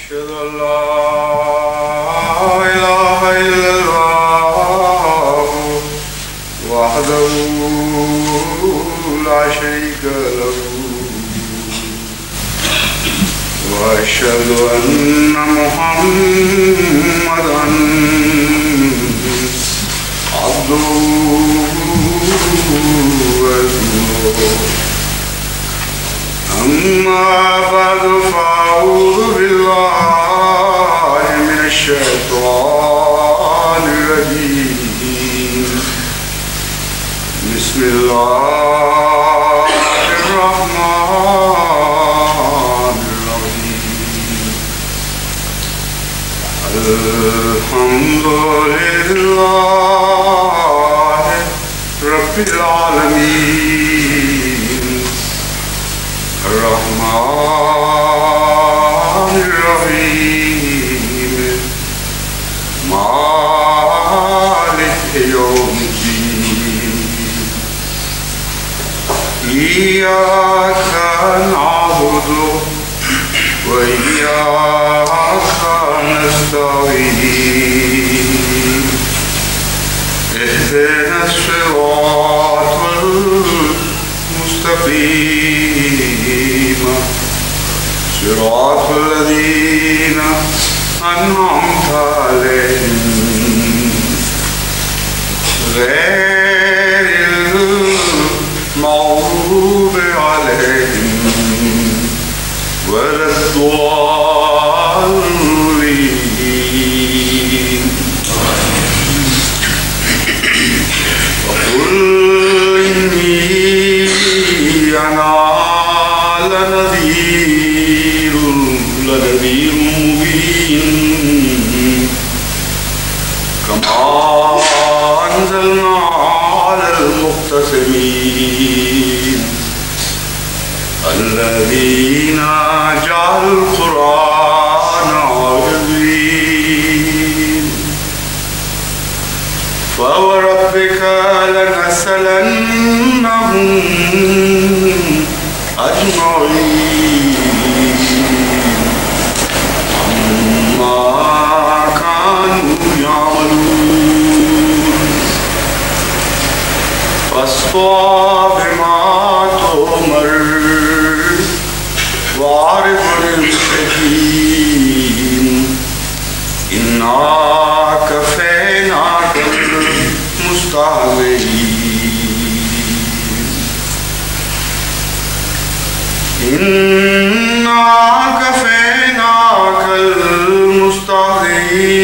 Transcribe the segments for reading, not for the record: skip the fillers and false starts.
أشهد أن لا إله إلا الله وحده لا شريك له وأشهد أن محمدًا عبده ورسوله أما بعد فأعوذ بالله من الشيطان الرجيم بسم الله الرحمن الرحيم الحمد لله رب العالمين الرحمن الرحيم مالك يوم الدين إياك نعبد وإياك نستعين اهدنا الصراط المستقيم صراط الذين أنعمت عليهم غير المغضوب عليهم ولا الضالين وقل إني أنا لنذير مبين كما أنزلنا على المقتسمين الذين جعلوا القرآن عظيم فوربك لنسألنهم أجمعين عما كانوا يعملون فاصدع بما تؤمر وأعرض عن المشركين إنا كفيناك المستهزئين إنا كفيناك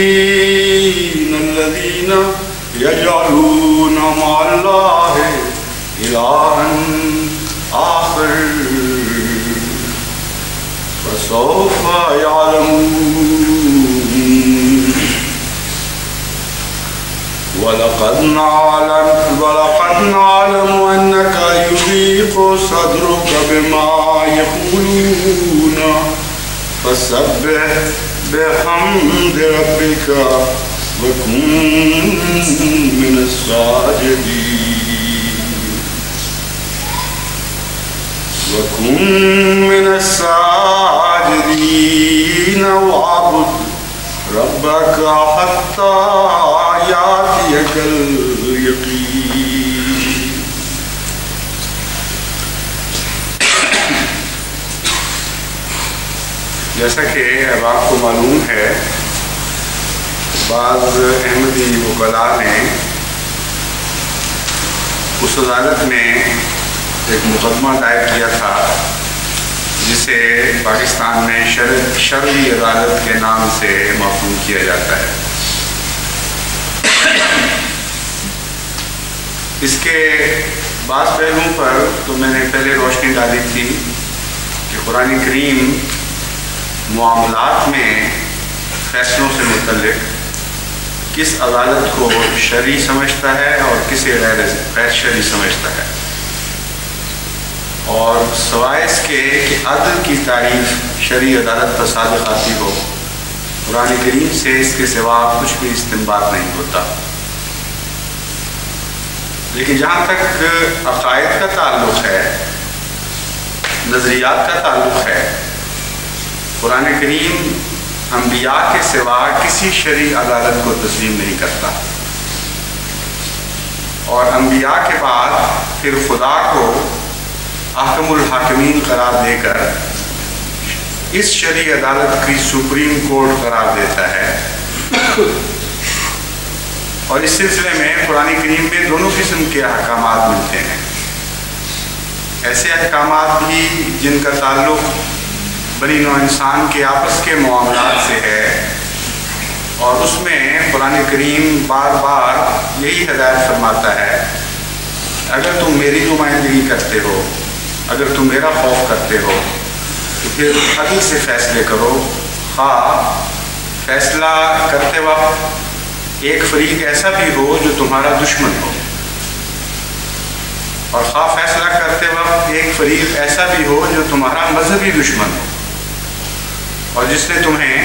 المستهزئين الذين يجعلون مع الله إلها آخر فسوف يعلمون ولقد نعلم أنك يضيق صدرك بما يقولون فسبح بحمد ربك وكن من الساجدين واعبد ربك حتى يأتيك اليقين جیسا کہ اب آپ کو معلوم ہے بعض احمدی وکلاء نے اس عدالت میں ایک مقدمہ دائر کیا تھا جسے پاکستان میں شرعی عدالت کے نام سے مفہوم کیا جاتا ہے۔ اس کے بعض پہلوؤں پر تو میں نے پہلے روشنی ڈالی تھی کہ قرآن کریم معاملات میں فیصلوں سے متعلق کس عدالت کو شرعی سمجھتا ہے اور کسے غیر شرعی سمجھتا ہے، اور سوائے اس کے کہ عدل کی تعریف شرعی عدالت پر صادق آتی ہو، قرآن کریم سے اس کے سوا کچھ بھی استنباط نہیں ہوتا۔ لیکن جہاں تک عقائد کا تعلق ہے، نظریات کا تعلق ہے، قرآن کریم انبیاء کے سوا کسی شرعی عدالت کو تسلیم نہیں کرتا، اور انبیاء کے بعد پھر خدا کو احکم الحاکمین قرار دے کر اس شرعی عدالت کی سپریم کورٹ قرار دیتا ہے۔ اور اس سلسلے میں قرآن کریم میں دونوں قسم کے احکامات ملتے ہیں، ایسے احکامات بھی جن کا تعلق بنی نوع انسان کے آپس کے معاملات سے ہے، اور اس میں قرآن کریم بار بار یہی ہدایت فرماتا ہے، اگر تم میری نمائندگی کرتے ہو، اگر تم میرا خوف کرتے ہو تو پھر عدل سے فیصلے کرو، خواہ فیصلہ کرتے وقت ایک فریق ایسا بھی ہو جو تمہارا دشمن ہو، اور خواہ فیصلہ کرتے وقت ایک فریق ایسا بھی ہو جو تمہارا مذہبی دشمن ہو، اور جس نے تمہیں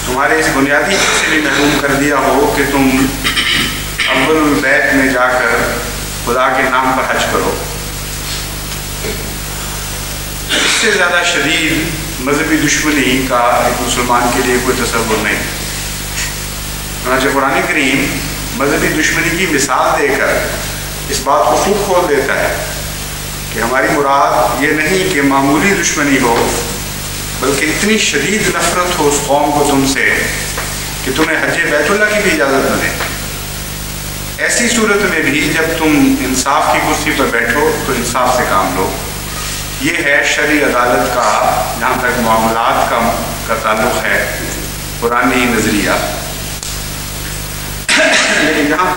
تمہارے اس بنیادی حق سے بھی محروم کر دیا ہو کہ تم اول البیت میں جا کر خدا کے نام پر حج کرو۔ اس سے زیادہ شدید مذہبی دشمنی کا ایک مسلمان کے لیے کوئی تصور نہیں۔ چنانچہ قرآن کریم مذہبی دشمنی کی مثال دے کر اس بات کو خوب کھول دیتا ہے کہ ہماری مراد یہ نہیں کہ معمولی دشمنی ہو، بلکہ اتنی شدید نفرت ہو اس قوم کو تم سے کہ تمہیں حج بیت اللہ کی بھی اجازت نہ دے۔ ایسی صورت میں بھی جب تم انصاف کی کرسی پر بیٹھو تو انصاف سے کام لو۔ یہ ہے شرعی عدالت کا جہاں تک معاملات کا تعلق ہے قرآنی نظریہ۔ لیکن جہاں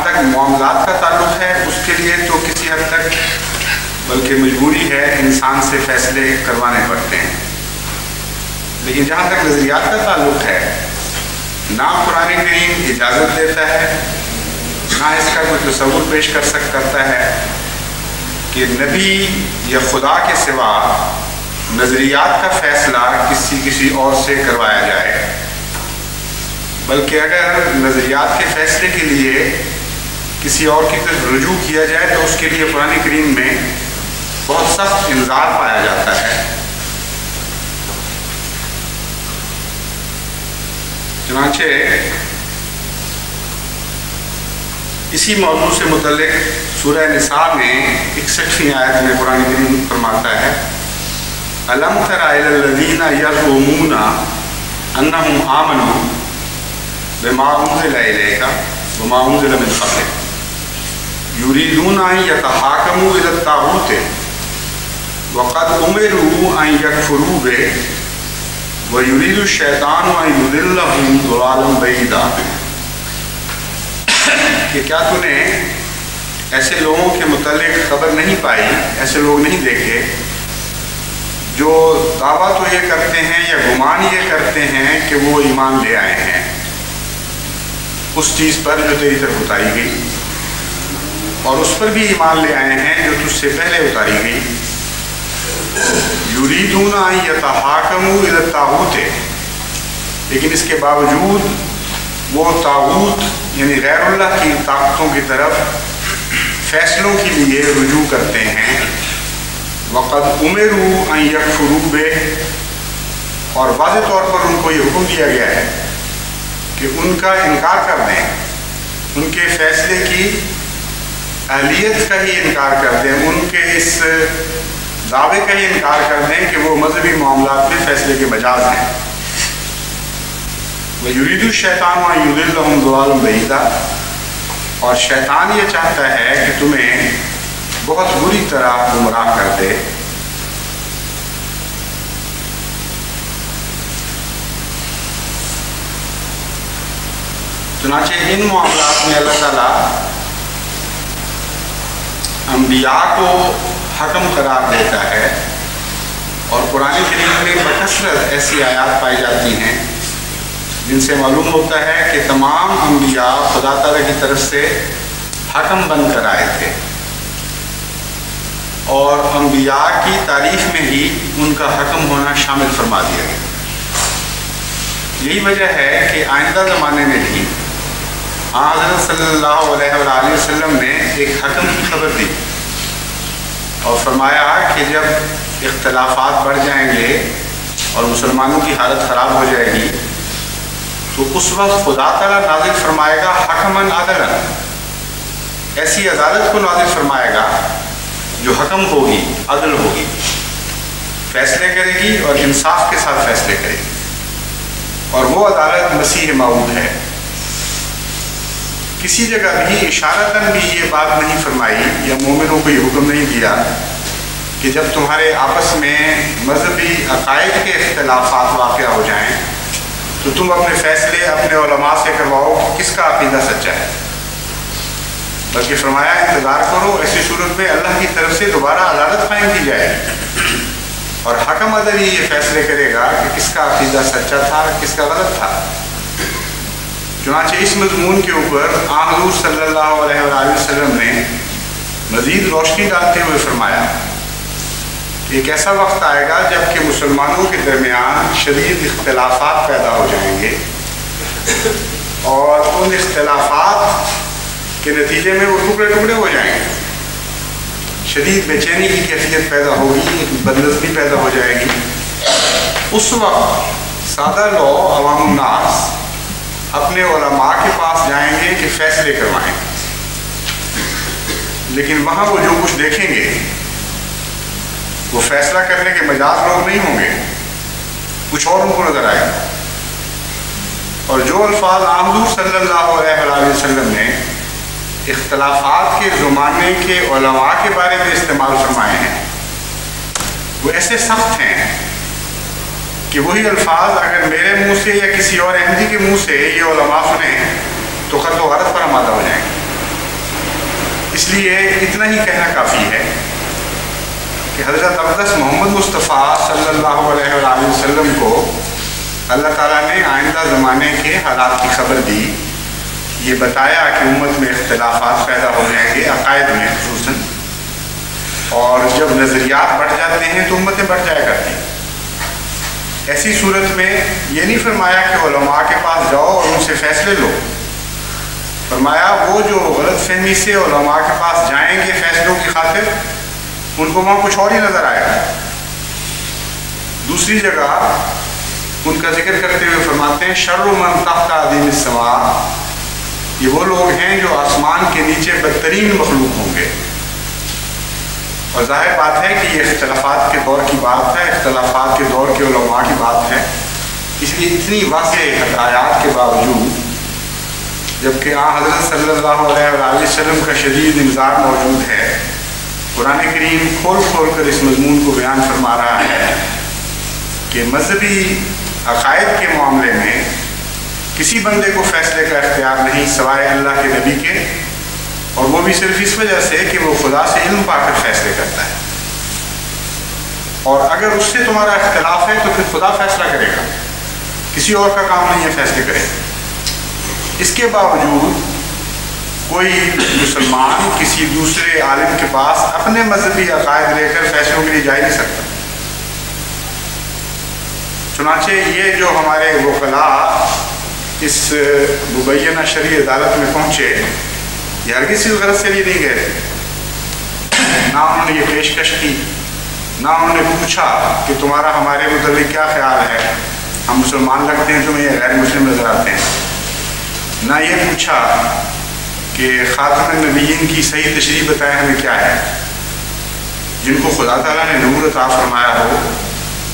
تک معاملات کا تعلق ہے، اس کے لیے تو کسی حد تک بلکہ مجبوری ہے انسان سے فیصلے کروانے پڑتے ہیں۔ لیکن جہاں تک نظریات کا تعلق ہے، نہ قرآن کریم اجازت دیتا ہے، نہ اس کا کوئی تصور پیش کرتا ہے کہ نبی یا خدا کے سوا نظریات کا فیصلہ کسی اور سے کروایا جائے، بلکہ اگر نظریات کے فیصلے کے لیے کسی اور کی طرف رجوع کیا جائے تو اس کے لیے قرآن کریم میں بہت سخت انذار پایا جاتا ہے۔ چنانچہ اسی موضوع سے متعلق سورہ نساء میں 61ویں آیت میں قرآن کریم فرماتا ہے، أَلَمْ تَرَ إِلَى الَّذِينَ يَزْعُمُونَ أَنَّهُمْ آمَنُوا بِمَا أُنزِلَ إِلَيْكَ وَمَا أُنزِلَ مِن قَبْلِكَ يُرِيدُونَ أَن يَتَحَاكَمُوا إِلَى الطَّاغُوتِ وَقَدْ أُمِرُوا أَن يَكْفُرُوا بِهِ وَيُرِيدُ الشَّيْطَانُ أَن يُضِلَّهُمْ ضَلَالًا بَعِيدًا۔ کہ کیا تو نے ایسے لوگوں کے متعلق خبر نہیں پائی، ایسے لوگ نہیں دیکھے جو دعویٰ تو یہ کرتے ہیں یا گمان یہ کرتے ہیں کہ وہ ایمان لے آئے ہیں اس چیز پر جو تیری طرف اتاری گئی، اور اس پر بھی ایمان لے آئے ہیں جو تجھ سے پہلے اتاری گئی۔ یریدون ان یتحاکموا الی الطاغوت، لیکن اس کے باوجود وہ طاغوت یعنی غیر اللہ کی طاقتوں کی طرف فیصلوں کے لیے رجوع کرتے ہیں۔ وقد امروا ان یکفروا بہ، اور واضح طور پر ان کو یہ حکم دیا گیا ہے کہ ان کا انکار کر دیں، ان کے فیصلے کی اہلیت کا ہی انکار کر دیں، ان کے اس دعوے کا ہی انکار کر دیں کہ وہ مذہبی معاملات میں فیصلے کے مجاز ہیں۔ وَيُرِيدُ الشَّيْطَانُ أَن يُضِلَّهُمْ ضَلَالًا بَعِيدًا، اور شیطان یہ چاہتا ہے کہ تمہیں بہت بری طرح گمراہ کر دے۔ چنانچہ ان معاملات میں اللہ تعالیٰ انبیاء کو حکم قرار دیتا ہے، اور قرآن کریم میں بکثرت ایسی آیات پائی جاتی ہیں جن سے معلوم ہوتا ہے کہ تمام انبیاء خدا تعالیٰ کی طرف سے حکم بن کر آئے تھے، اور انبیاء کی تاریخ میں ہی ان کا حکم ہونا شامل فرما دیا گیا۔ یہی وجہ ہے کہ آئندہ زمانے میں بھی حضرت صلی اللہ علیہ وآلہ وسلم نے ایک حکم کی خبر دی اور فرمایا کہ جب اختلافات بڑھ جائیں گے اور مسلمانوں کی حالت خراب ہو جائے گی، تو اس وقت خدا تعالیٰ نازل فرمائے گا حکماً عدلاً، ایسی عدالت کو نازل فرمائے گا جو حکم ہوگی، عدل ہوگی، فیصلے کرے گی اور انصاف کے ساتھ فیصلے کرے گی، اور وہ عدالت مسیح موعود ہے۔ کسی جگہ بھی اشارتاً بھی یہ بات نہیں فرمائی یا مومنوں کو یہ حکم نہیں دیا کہ جب تمہارے آپس میں مذہبی عقائد کے اختلافات واقع ہو جائیں تو تم اپنے فیصلے اپنے علماء سے کرواؤ کہ کس کا عقیدہ سچا ہے، بلکہ فرمایا انتظار کرو، ایسی صورت میں اللہ کی طرف سے دوبارہ عدالت قائم کی جائے گی اور حکم عدل یہ فیصلے کرے گا کہ کس کا عقیدہ سچا تھا، کس کا غلط تھا۔ چنانچہ اس مضمون کے اوپر حضور صلی اللہ علیہ وآلہ وسلم نے مزید روشنی ڈالتے ہوئے فرمایا کہ ایک ایسا وقت آئے گا جب کہ مسلمانوں کے درمیان شدید اختلافات پیدا ہو جائیں گے، اور ان اختلافات کے نتیجے میں وہ ٹکڑے ٹکڑے ہو جائیں گے، شدید بے چینی کی کیفیت پیدا ہوگی، ایک بدنظمی پیدا ہو جائے گی۔ اس وقت سادہ لوگ، عوام الناس اپنے علماء کے پاس جائیں گے کہ فیصلے کروائیں، لیکن وہاں وہ جو کچھ دیکھیں گے وہ فیصلہ کرنے کے مجاز لوگ نہیں ہوں گے، کچھ اور ان کو نظر آئے گا۔ اور جو الفاظ حضور صلی اللہ علیہ وآلہ وسلم نے اختلافات کے زمانے کے علماء کے بارے میں استعمال فرمائے ہیں وہ ایسے سخت ہیں کہ وہی الفاظ اگر میرے منہ سے یا کسی اور احمدی کے منہ سے یہ علماء سنیں تو قتل و غارت پر آمادہ ہو جائیں گے۔ اس لیے اتنا ہی کہنا کافی ہے کہ حضرت اقدس محمد مصطفیٰ صلی اللہ علیہ وآلہ وسلم کو اللہ تعالیٰ نے آئندہ زمانے کے حالات کی خبر دی، یہ بتایا کہ امت میں اختلافات پیدا ہو جائیں گے، عقائد میں خصوصاً، اور جب نظریات بڑھ جاتے ہیں تو امتیں بڑھ جایا کرتی ہیں۔ ایسی صورت میں یہ نہیں فرمایا کہ علماء کے پاس جاؤ اور ان سے فیصلے لو، فرمایا وہ جو غلط فہمی سے علماء کے پاس جائیں گے فیصلوں کی خاطر، ان کو وہاں کچھ اور ہی نظر آئے گا۔ دوسری جگہ ان کا ذکر کرتے ہوئے فرماتے ہیں شر من تحت عظیم السماء، یہ وہ لوگ ہیں جو آسمان کے نیچے بدترین مخلوق ہوں گے۔ اور ظاہر بات ہے کہ یہ اختلافات کے دور کی بات ہے، اختلافات کے دور کے علماء کی بات ہے، اس لیے اتنی واضح آیات کے باوجود جبکہ حضرت صلی اللہ علیہ وآلہ وسلم کا شدید انذار موجود ہے، قرآن کریم کھول کھول کر اس مضمون کو بیان فرما رہا ہے کہ مذہبی عقائد کے معاملے میں کسی بندے کو فیصلے کا اختیار نہیں سوائے اللہ کے نبی کے، اور وہ بھی صرف اس وجہ سے کہ وہ خدا سے علم پا کر فیصلے کرتا ہے، اور اگر اس سے تمہارا اختلاف ہے تو پھر خدا فیصلہ کرے گا، کسی اور کا کام نہیں ہے فیصلے کرے۔ اس کے باوجود کوئی مسلمان کسی دوسرے عالم کے پاس اپنے مذہبی عقائد لے کر فیصلوں کے لیے جا ہی نہیں سکتا۔ چنانچہ یہ جو ہمارے وکلاء اس مبینہ شرعی عدالت میں پہنچے، یہ ہرگز اس غرض سے لیے نہیں گئے تھے، نہ انہوں نے یہ پیشکش کی، نہ انہوں نے پوچھا کہ تمہارا ہمارے متعلق کیا خیال ہے، ہم مسلمان لگتے ہیں تمہیں غیر مسلم نظر آتے ہیں، نہ یہ پوچھا کہ خاتم النبیین کی صحیح تشریح بتائیں ہمیں کیا ہے، جن کو خدا تعالیٰ نے نور عطا فرمایا ہو،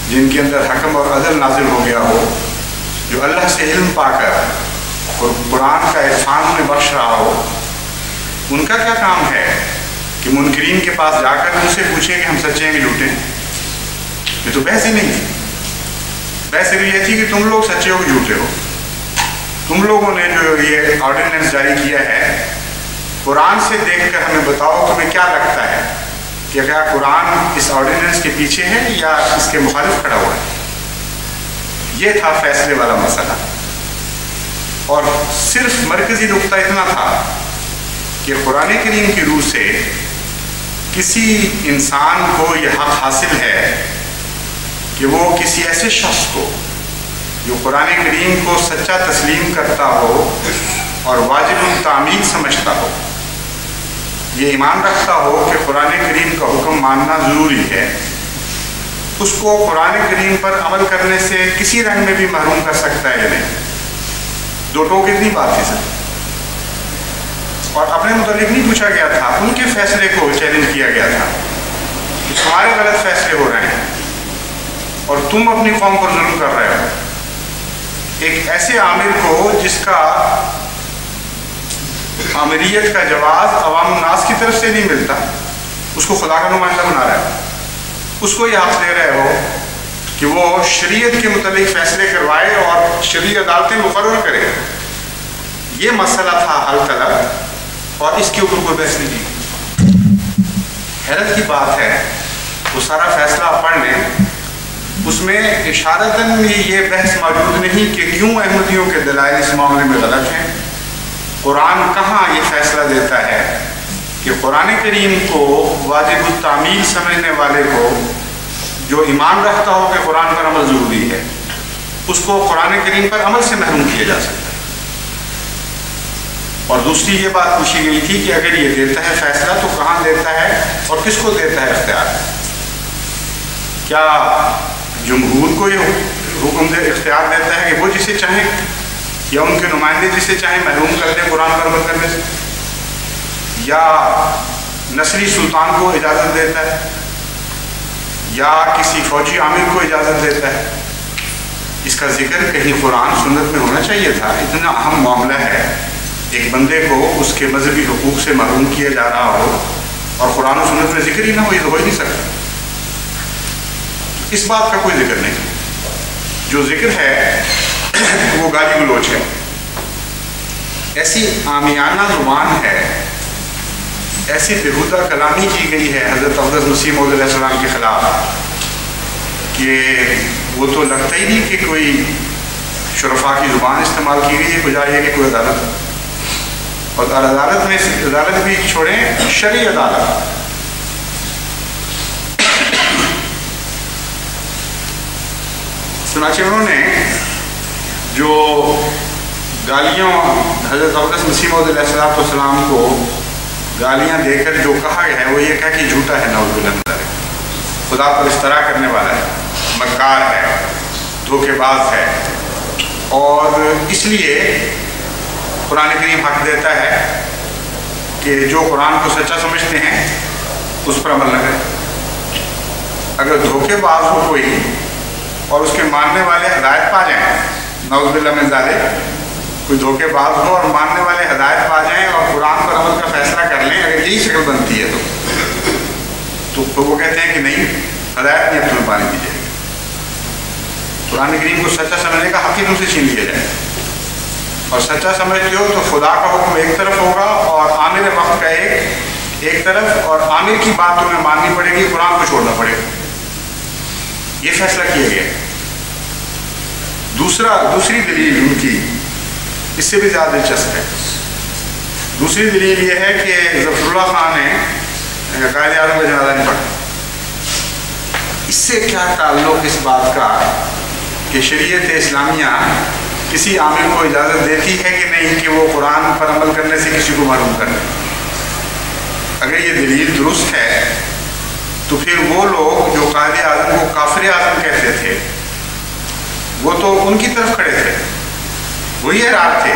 جن کے اندر حکم اور عدل نازل ہو گیا ہو، جو اللہ سے علم پا کر اور قرآن کا عرفان انہیں بخش رہا ہو، ان کا کیا کام ہے کہ منکرین کے پاس جا کر ان سے پوچھیں کہ ہم سچے ہیں کہ جھوٹے ہیں؟ یہ تو بحث ہی نہیں تھی۔ بحث یہ تھی کہ تم لوگ سچے ہو کہ جھوٹے ہو، تم لوگوں نے جو یہ آرڈیننس جاری کیا ہے قرآن سے دیکھ کر ہمیں بتاؤ تمہیں کیا لگتا ہے کہ کیا قرآن اس آرڈیننس کے پیچھے ہے یا اس کے مخالف کھڑا ہوا ہے۔ یہ تھا فیصلے والا مسئلہ، اور صرف مرکزی نقطہ اتنا تھا کہ قرآن کریم کی روح سے کسی انسان کو یہ حق حاصل ہے کہ وہ کسی ایسے شخص کو جو قرآن کریم کو سچا تسلیم کرتا ہو اور واجب التعمیل سمجھتا ہو، یہ ایمان رکھتا ہو کہ قرآن کریم کا حکم ماننا ضروری ہے، اس کو قرآن کریم پر عمل کرنے سے کسی رنگ میں بھی محروم کر سکتا ہے یا نہیں؟ دو ٹوک اتنی بات تھی سر. اور اپنے متعلق نہیں پوچھا گیا تھا، ان کے فیصلے کو چیلنج کیا گیا تھا کہ تمہارے غلط فیصلے ہو رہے ہیں اور تم اپنی قوم پر ظلم کر رہے ہو. ایک ایسے عامر کو جس کا عامریت کا جواز عوام الناس کی طرف سے نہیں ملتا، اس کو خدا کا نمائندہ بنا رہے ہو، اس کو یہ حق دے رہے ہو کہ وہ شریعت کے متعلق فیصلے کروائے اور شرعی عدالتیں مقرر کرے. یہ مسئلہ تھا حل طلب، اور اس کے اوپر کوئی بحث نہیں کی. حیرت کی بات ہے، وہ سارا فیصلہ آپ پڑھ لیں، اس میں اشارتاً یہ بحث موجود نہیں کہ کیوں احمدیوں کے دلائل اس معاملے میں غلط ہیں. قرآن کہاں یہ فیصلہ دیتا ہے کہ قرآن کریم کو واجب التعمیل سمجھنے والے کو، جو ایمان رکھتا ہو کہ قرآن پر عمل ضروری ہے، اس کو قرآن کریم پر عمل سے محروم کیا جا سکتا ہے. اور دوسری یہ بات پوچھی گئی تھی کہ اگر یہ دیتا ہے فیصلہ تو کہاں دیتا ہے اور کس کو دیتا ہے اختیار؟ کیا جمہور کو یہ حکم اختیار دیتا ہے کہ وہ جسے چاہیں، یا ان کے نمائندے جسے چاہیں محروم کر دیں قرآن پر عمل کرنے سے، یا نسلی سلطان کو اجازت دیتا ہے، یا کسی فوجی عامر کو اجازت دیتا ہے؟ اس کا ذکر کہیں قرآن سنت میں ہونا چاہیے تھا. اتنا اہم معاملہ ہے، ایک بندے کو اس کے مذہبی حقوق سے محروم کیا جا رہا ہو اور قرآن و سنت میں ذکر ہی نہ ہو، یہ تو ہو ہی نہیں سکتا. اس بات کا کوئی ذکر نہیں. جو ذکر ہے وہ گالی گلوچ ہے، ایسی عامیانہ زبان ہے، ایسی بےہودہ کلامی کی گئی ہے حضرت اقدس مسیح موعود علیہ السلام کے خلاف کہ وہ تو لگتا ہی نہیں کہ کوئی شرفاء کی زبان استعمال کی گئی ہے، بجائے یہ کہ کوئی عدالت. اور عدالت میں عدالت بھی چھوڑیں، شرعی عدالت. چنانچہ انہوں نے جو گالیوں حضرت اقدس مسیح موعود علیہ السلام کو گالیاں دے کر جو کہا ہے وہ یہ کہا کہ جھوٹا ہے، نعوذ باللہ من ذالک، خدا پر افتراء کرنے والا ہے، مکار ہے، دھوکے باز ہے. اور اس لیے قرآن کریم حق دیتا ہے کہ جو قرآن کو سچا سمجھتے ہیں اس پر عمل نہ کریں. اگر دھوکے باز ہو کوئی اور اس کے ماننے والے ہدایت پا جائیں، نعوذ باللہ من ذالک، کوئی دھوکے باز ہو اور ماننے والے ہدایت پا جائیں اور قرآن پر عمل کا فیصلہ کر لیں، اگر یہی شکل بنتی ہے تو وہ کہتے ہیں کہ نہیں، ہدایت نہیں اب تمہیں پانی دی جائے گی. قرآن کریم کو سچا سمجھنے کا حق ہی تم سے چھین لیا جائے. اور سچا سمجھتے ہو تو خدا کا حکم ایک طرف ہوگا اور عامر وقت کا ایک طرف، اور عامر کی بات تمہیں ماننی پڑے گی، قرآن کو چھوڑنا پڑے گا. یہ فیصلہ کیا گیا. دوسری دلیل ان کی اس سے بھی زیادہ دلچسپ ہے. دوسری دلیل یہ ہے کہ ظفر اللہ خان نے قائد اعظم کا جنازہ نہیں پڑھا. اس سے کیا تعلق اس بات کا کہ شریعت اسلامیہ کسی عامل کو اجازت دیتی ہے کہ نہیں کہ وہ قرآن پر عمل کرنے سے کسی کو محروم کرے؟ اگر یہ دلیل درست ہے تو پھر وہ لوگ جو قائد اعظم کو کافر اعظم کہتے تھے وہ تو ان کی طرف کھڑے تھے، وہی احرار تھے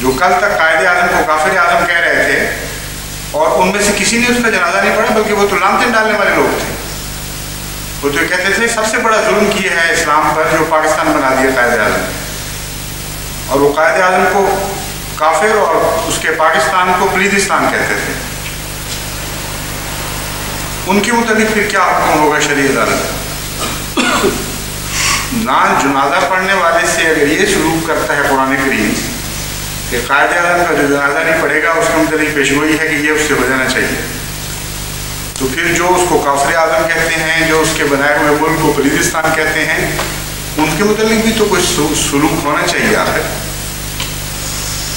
جو کل تک قائد اعظم کو کافر اعظم کہہ رہے تھے، اور ان میں سے کسی نے اس کا جنازہ نہیں پڑھا، بلکہ وہ تو لعنتیں ڈالنے والے لوگ تھے. وہ تو کہتے تھے سب سے بڑا ظلم کیا ہے اسلام پر جو پاکستان بنا دیا قائد اعظم، اور وہ قائد اعظم کو کافر اور اس کے پاکستان کو پلیدستان کہتے تھے. ان کے متعلق پھر کیا حکم ہوگا شرعی عدالت؟ نہ جنازہ پڑھنے والے سے اگر یہ سلوک کرتا ہے قرآن کریم کہ قائد اعظم کا جو جنازہ نہیں پڑھے گا اس کے متعلق پیشگوئی ہے کہ یہ اس سے ہو جانا چاہیے، تو پھر جو اس کو کافر اعظم کہتے ہیں، جو اس کے بنائے ہوئے ملک کو پلیدستان کہتے ہیں، ان کے متعلق بھی تو کچھ سلوک ہونا چاہیے. آخر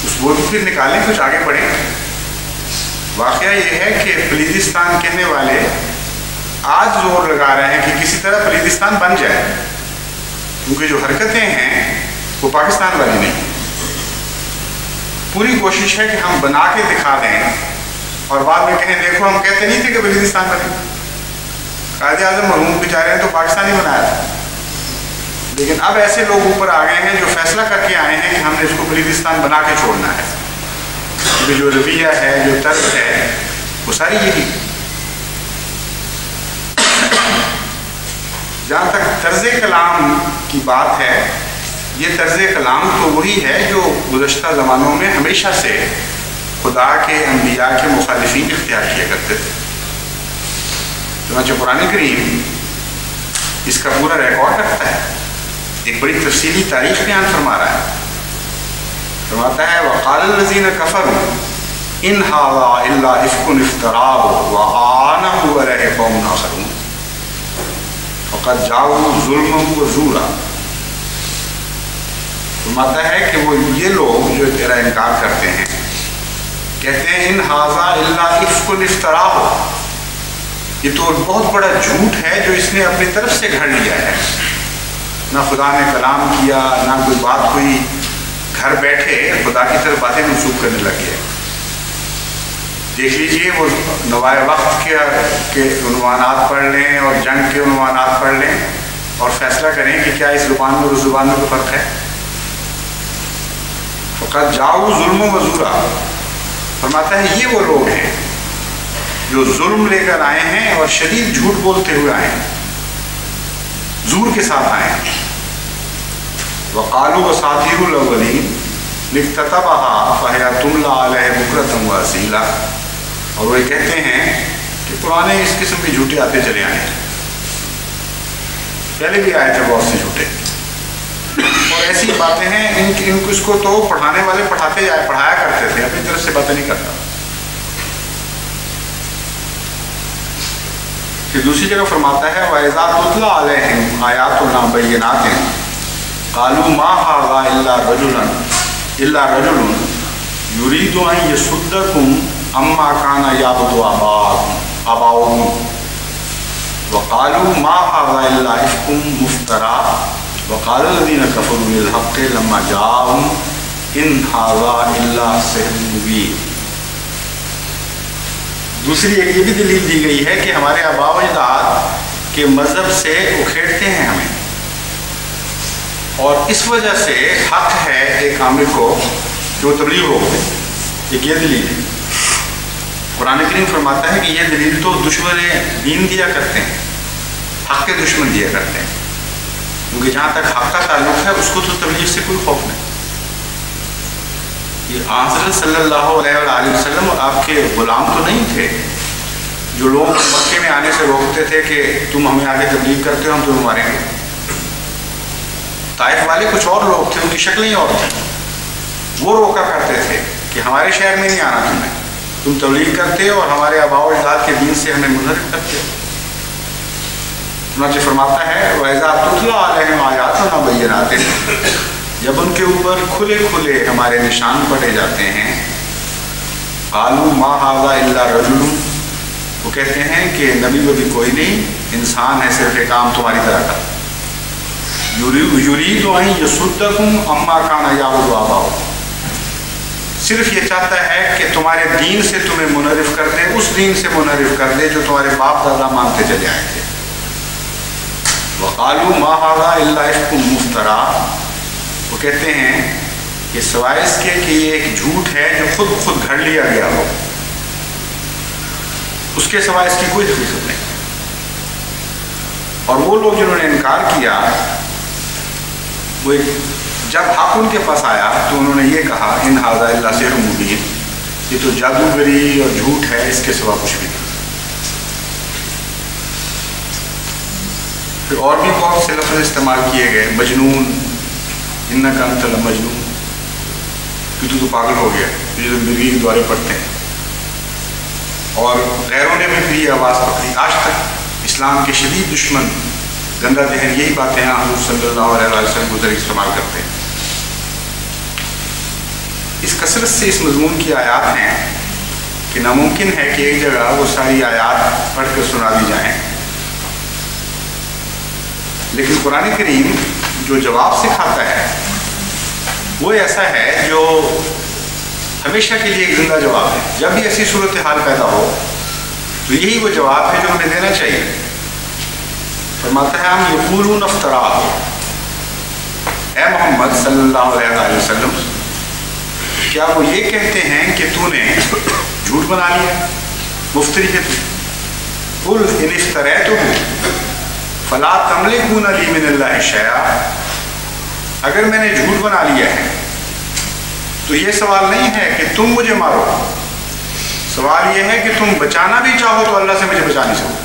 اس وہ پھر نکالیں، کچھ آگے بڑھیں. واقعہ یہ ہے کہ پلیدستان کہنے والے آج زور لگا رہے ہیں کہ کسی طرح پلیدستان بن جائے، کیونکہ جو حرکتیں ہیں وہ پاکستان والی نہیں. پوری کوشش ہے کہ ہم بنا کے دکھا دیں اور بعد میں کہیں دیکھو ہم کہتے نہیں تھے کہ بلوچستان بنے. قائد اعظم مرحوم بیچارے نے تو پاکستانی بنایا تھا، لیکن اب ایسے لوگ اوپر آ گئے ہیں جو فیصلہ کر کے آئے ہیں کہ ہم نے اس کو بلوچستان بنا کے چھوڑنا ہے، کیونکہ جو رویہ ہے، جو طرز ہے، وہ ساری یہی۔ جہاں تک طرز کلام کی بات ہے، یہ طرز کلام تو وہی ہے جو گزشتہ زمانوں میں ہمیشہ سے خدا کے انبیاء کے مخالفین اختیار کیا کرتے تھے۔ چنانچہ قرآن کریم اس کا پورا ریکارڈ رکھتا ہے، ایک بڑی تفصیلی تاریخ بیان فرما رہا ہے۔ فرماتا ہے وَقَالَ الَّذِينَ كَفَرُوا إِنْ هَذَا إِلَّا إِفْكٌ افْتَرَاهُ وَأَعَانَهُ عَلَيْهِ قَوْمٌ آخَرُونَ فَقَدْ جَاءُوا ظُلْمًا وَزُورًا۔ فرماتا ہے کہ وہ یہ لوگ جو تیرا انکار کرتے ہیں، کہتے ہیں ان ہاذا الا افک افتراہ، یہ تو بہت بڑا جھوٹ ہے جو اس نے اپنی طرف سے گھڑ لیا ہے، نہ خدا نے کلام کیا، نہ کوئی بات ہوئی، گھر بیٹھے خدا کی طرف باتیں منسوخ کرنے لگے۔ دیکھ لیجئے وہ نوائے وقت کے عنوانات پڑھ لیں اور جنگ کے عنوانات پڑھ لیں اور فیصلہ کریں کہ کیا اس زبان میں اور اس زبان میں کوئی فرق ہے۔ فقط جاؤ ظلم و زورا، فرماتا ہے یہ وہ لوگ ہیں جو ظلم لے کر آئے ہیں اور شدید جھوٹ بولتے ہوئے آئے ہیں، زور کے ساتھ آئے ہیں۔ وقالوا اساطیر الاولین اکتتبها فهي تملی علیہ بکرۃ واصیلا، اور وہ کہتے ہیں کہ پرانے اس قسم کے جھوٹے آتے چلے آئے ہیں، پہلے بھی آئے تھے بہت سے جھوٹے، اور ایسی باتیں ہیں ان کو اس کو تو پڑھانے والے پڑھایا کرتے تھے، اپنی طرف سے باتیں نہیں کرتا۔ پھر دوسری جگہ فرماتا ہے وَإِذَا تُتْلَىٰ عَلَيْهِمْ آيَاتُنَا بَيِّنَاتٍ قَالُوا مَا هَٰذَا إِلَّا رَجُلٌ يُرِيدُ أَن يَصُدَّكُمْ عَمَّا كَانَ يَعْبُدُ آبَاؤُكُمْ وَقَالُوا مَا هَٰذَا إِلَّا إِفْكٌ مُفْتَرًى وَقَالَ الَّذِينَ كَفَرُوا لِلْحَقِّ لَمَّا جَاءَهُمْ إِنْ هَٰذَا إِلَّا سِحْرٌ مُبِينٌ۔ دوسری ایک یہ بھی دلیل دی گئی ہے کہ ہمارے آباء و اجداد کے مذہب سے اکھیڑتے ہیں ہمیں، اور اس وجہ سے حق ہے ایک عامل کو جو تبلیغ ہو، ایک یہ دلیل ہے۔ قرآن کریم فرماتا ہے کہ یہ دلیل تو دشمن دین دیا کرتے ہیں، حق کے دشمن دیا کرتے ہیں، کیونکہ جہاں تک حق کا تعلق ہے اس کو تو تبلیغ سے کوئی خوف نہیں۔ یہ حضرت صلی اللہ علیہ وآلہ وسلم اور آپ کے غلام تو نہیں تھے جو لوگ مکے میں آنے سے روکتے تھے کہ تم ہمیں آگے تبلیغ کرتے ہو ہم تمہیں ماریں گے۔ طائف والے کچھ اور لوگ تھے، ان کی شکلیں ہی اور تھیں، وہ روکا کرتے تھے کہ ہمارے شہر میں نہیں آنا تمہیں، تم تبلیغ کرتے ہو اور ہمارے آباء و اجداد کے دین سے ہمیں منحرف کرتے ہو۔ چنانچہ فرماتا ہے وَإِذَا تُتْلَىٰ عَلَيْهِمْ آيَاتُنَا بَيِّنَاتٍ، جب ان کے اوپر کھلے کھلے ہمارے نشان پڑے جاتے ہیں، قَالُوا مَا هَٰذَا إِلَّا رَجُلٌ، وہ کہتے ہیں کہ نبی وہ بھی کوئی نہیں، انسان ہے صرف ایک عام تمہاری طرح کا، یرید ان یصدکم عما کان یعبد آباؤکم، صرف یہ چاہتا ہے کہ تمہارے دین سے تمہیں منحرف کر دے، اس دین سے منحرف کر دے جو تمہارے باپ دادا مانتے چلے آئے تھے۔ وقالوا ما هذا الا افک مفترا، وہ کہتے ہیں کہ سوائے اس کے کہ یہ ایک جھوٹ ہے جو خود گھڑ لیا گیا ہو، اس کے سوائے اس کی کوئی حقیقت نہیں۔ اور وہ لوگ جنہوں نے انکار کیا، وہ جب حق ان کے پاس آیا تو انہوں نے یہ کہا ان ھذا الا سحر مبین، یہ تو جادوگری اور جھوٹ ہے، اس کے سوا کچھ بھی نہیں۔ پھر اور بھی بہت سے لفظ استعمال کیے گئے، مجنون، انک انت لمجنون، کہ تو پاگل ہو گیا، تجھے زندگی کے دوارے پڑھتے ہیں۔ اور غیروں نے بھی پھر یہ آواز پکڑی، آج تک اسلام کے شدید دشمن گندہ ذہن یہی باتیں حضور صلی اللہ علیہ وسلم کو ذریعے استعمال کرتے ہیں۔ اس کثرت سے اس مضمون کی آیات ہیں کہ ناممکن ہے کہ ایک جگہ وہ ساری آیات پڑھ کر سنا دی جائیں، لیکن قرآن کریم جو جواب سکھاتا ہے وہ ایسا ہے جو ہمیشہ کے لیے ایک زندہ جواب ہے۔ جب بھی ایسی صورتحال پیدا ہو تو یہی وہ جواب ہے جو ہمیں دینا چاہیے فرماتا ہے ہم یقولون افترا، اے محمد صلی اللہ علیہ وسلم کیا وہ یہ کہتے ہیں کہ تو نے جھوٹ بنا لیا، مفتری ہے تو؟ قل ان افتریتہ فلا تملکون لی من اللہ شیئا، اگر میں نے جھوٹ بنا لیا ہے تو یہ سوال نہیں ہے کہ تم مجھے مارو، سوال یہ ہے کہ تم بچانا بھی چاہو تو اللہ سے مجھے بچا نہیں سکو۔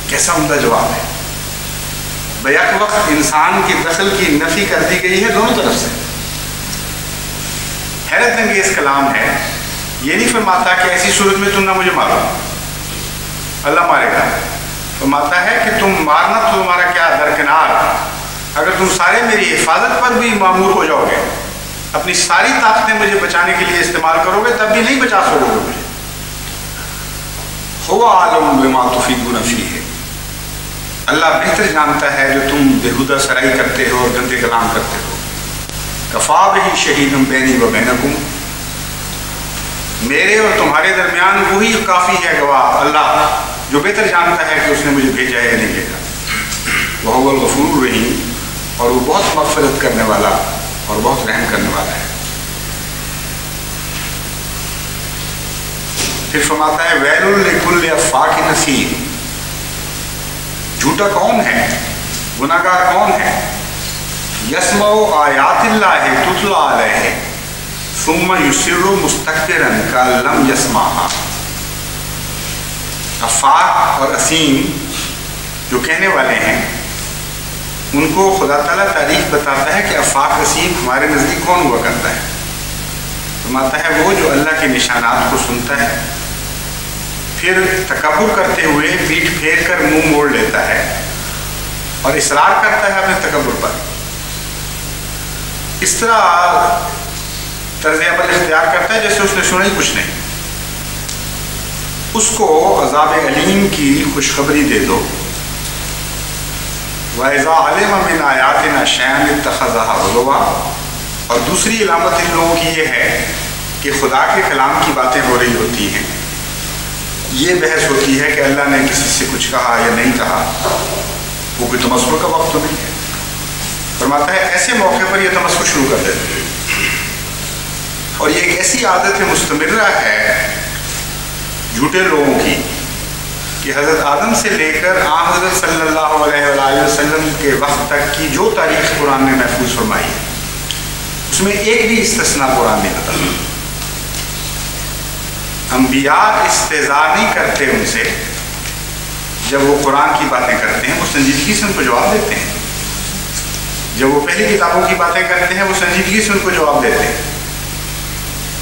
کیسا عمدہ جواب ہے۔ بیک وقت انسان کی دخل کی نفی کر دی گئی ہے دونوں طرف سے۔ حیرت انگیز کلام ہے۔ یہ نہیں فرماتا کہ ایسی صورت میں تم نہ مجھے مارو، اللہ مارے گا۔ فرماتا ہے کہ تم مارنا تو تمہارا کیا درکنار، اگر تم سارے میری حفاظت پر بھی معمور ہو جاؤ گے، اپنی ساری طاقتیں مجھے بچانے کے لیے استعمال کرو گے، تب بھی نہیں بچا سکو گے مجھے۔ هو عالم بما تفیدون فیہ، اللہ بہتر جانتا ہے جو تم بےہودہ سرائی کرتے ہو اور گندے کلام کرتے ہو۔ کفا بہ شہیدا بینی و بینکم، میرے اور تمہارے درمیان وہی کافی ہے گواہ، اللہ جو بہتر جانتا ہے کہ اس نے مجھے بھیجا ہے یا نہیں بھیجا۔ وہو الغفور الرحیم، اور وہ بہت مغفرت کرنے والا اور بہت رحم کرنے والا ہے۔ پھر فرماتا ہے ویل لکل افاک نثیر، جھوٹا کون ہے، گناہ گار کون ہے؟ یسمع آیات اللہ تتلی علیہ ثم یصر مستکبرا کأن لم یسمعها۔ افاق اور اسیم جو کہنے والے ہیں ان کو خدا تعالیٰ تاریخ بتاتا ہے کہ افاق اسیم ہمارے نزدیک کون ہوا کرتا ہے۔ فرماتا ہے وہ جو اللہ کے نشانات کو سنتا ہے پھر تکبر کرتے ہوئے پیٹھ پھیر کر منہ موڑ لیتا ہے اور اصرار کرتا ہے اپنے تکبر پر، اس طرح طرز عمل اختیار کرتا ہے جیسے اس نے سنا ہی کچھ نہیں، اس کو عذاب علیم کی خوشخبری دے دو۔ وَإِذَا عَلِمَ مِنْ آيَاتِنَا شَيْئًا اتَّخَذَهَا هُزُوًا، اور دوسری علامت ان لوگوں کی یہ ہے کہ خدا کے کلام کی باتیں ہو رہی ہوتی ہیں، یہ بحث ہوتی ہے کہ اللہ نے کسی سے کچھ کہا یا نہیں کہا، وہ کوئی تمسخر کا وقت تو نہیں ہے۔ فرماتا ہے ایسے موقع پر یہ تمسخر شروع کر دیتے ہیں، اور یہ ایک ایسی عادت مستمرہ ہے جھوٹے لوگوں کی کہ حضرت آدم سے لے کر حضرت صلی اللہ علیہ وآلہ وسلم کے وقت تک کی جو تاریخ قرآن نے محفوظ فرمائی ہے اس میں ایک بھی استثناء قرآن نہیں بتاتا۔ انبیاء استہزاء نہیں کرتے ان سے، جب وہ قرآن کی باتیں کرتے ہیں وہ سنجیدگی سے ان کو جواب دیتے ہیں، جب وہ پہلی کتابوں کی باتیں کرتے ہیں وہ سنجیدگی سے ان کو جواب دیتے ہیں،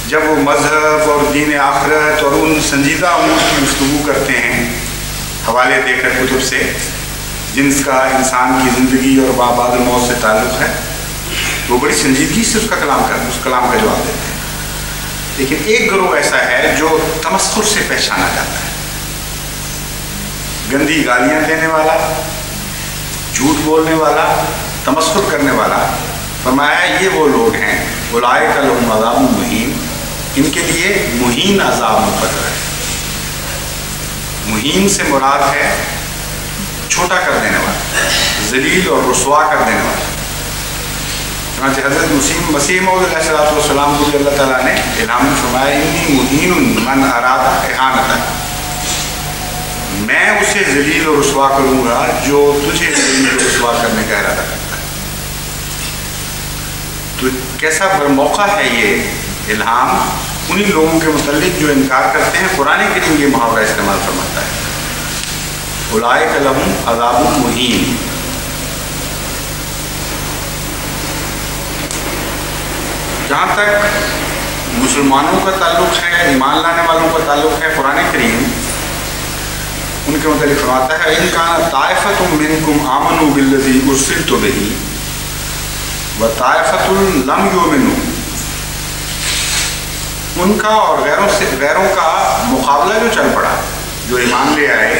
جب وہ مذہب اور دین آخرت اور ان سنجیدہ امور کی گفتگو کرتے ہیں حوالے دے کر کتب سے جن کا انسان کی زندگی اور بعد الموت سے تعلق ہے، تو وہ بڑی سنجیدگی سے اس کلام کا جواب دیتے ہیں۔ لیکن ایک گروہ ایسا ہے جو تمسخر سے پہچانا جاتا ہے، گندی گالیاں دینے والا، جھوٹ بولنے والا، تمسخر کرنے والا۔ فرمایا یہ وہ لوگ ہیں اولئک لہم عذاب مہین، ان کے لیے مہین عذاب مقرر ہے۔ مہین سے مراد ہے چھوٹا کر دینے والا، ذلیل اور رسوا کر دینے والا۔ چنانچہ حضرت مسیح موعود علیہ السلام کو اللہ تعالیٰ نے الہام فرمایا انی مہین من اراد اہانتہ، میں اسے ذلیل اور رسوا کروں گا جو تجھے ذلیل اور رسوا کرنے کا ارادہ کرتا ہے۔ تو کیسا برموقع ہے یہ الہام انہی لوگوں کے متعلق جو انکار کرتے ہیں۔ قرآن کریم یہ محاورہ استعمال فرماتا ہے اولئک لہم عذاب مہین۔ جہاں تک مسلمانوں کا تعلق ہے، ایمان لانے والوں کا تعلق ہے، قرآن کریم ان کے متعلق فرماتا ہے ان کان طائفۃ منکم آمنوا بالذی ارسلت بہ وطائفۃ لم یؤمنوا، ان کا اور غیروں کا مقابلہ جو چل پڑا، جو ایمان لے آئے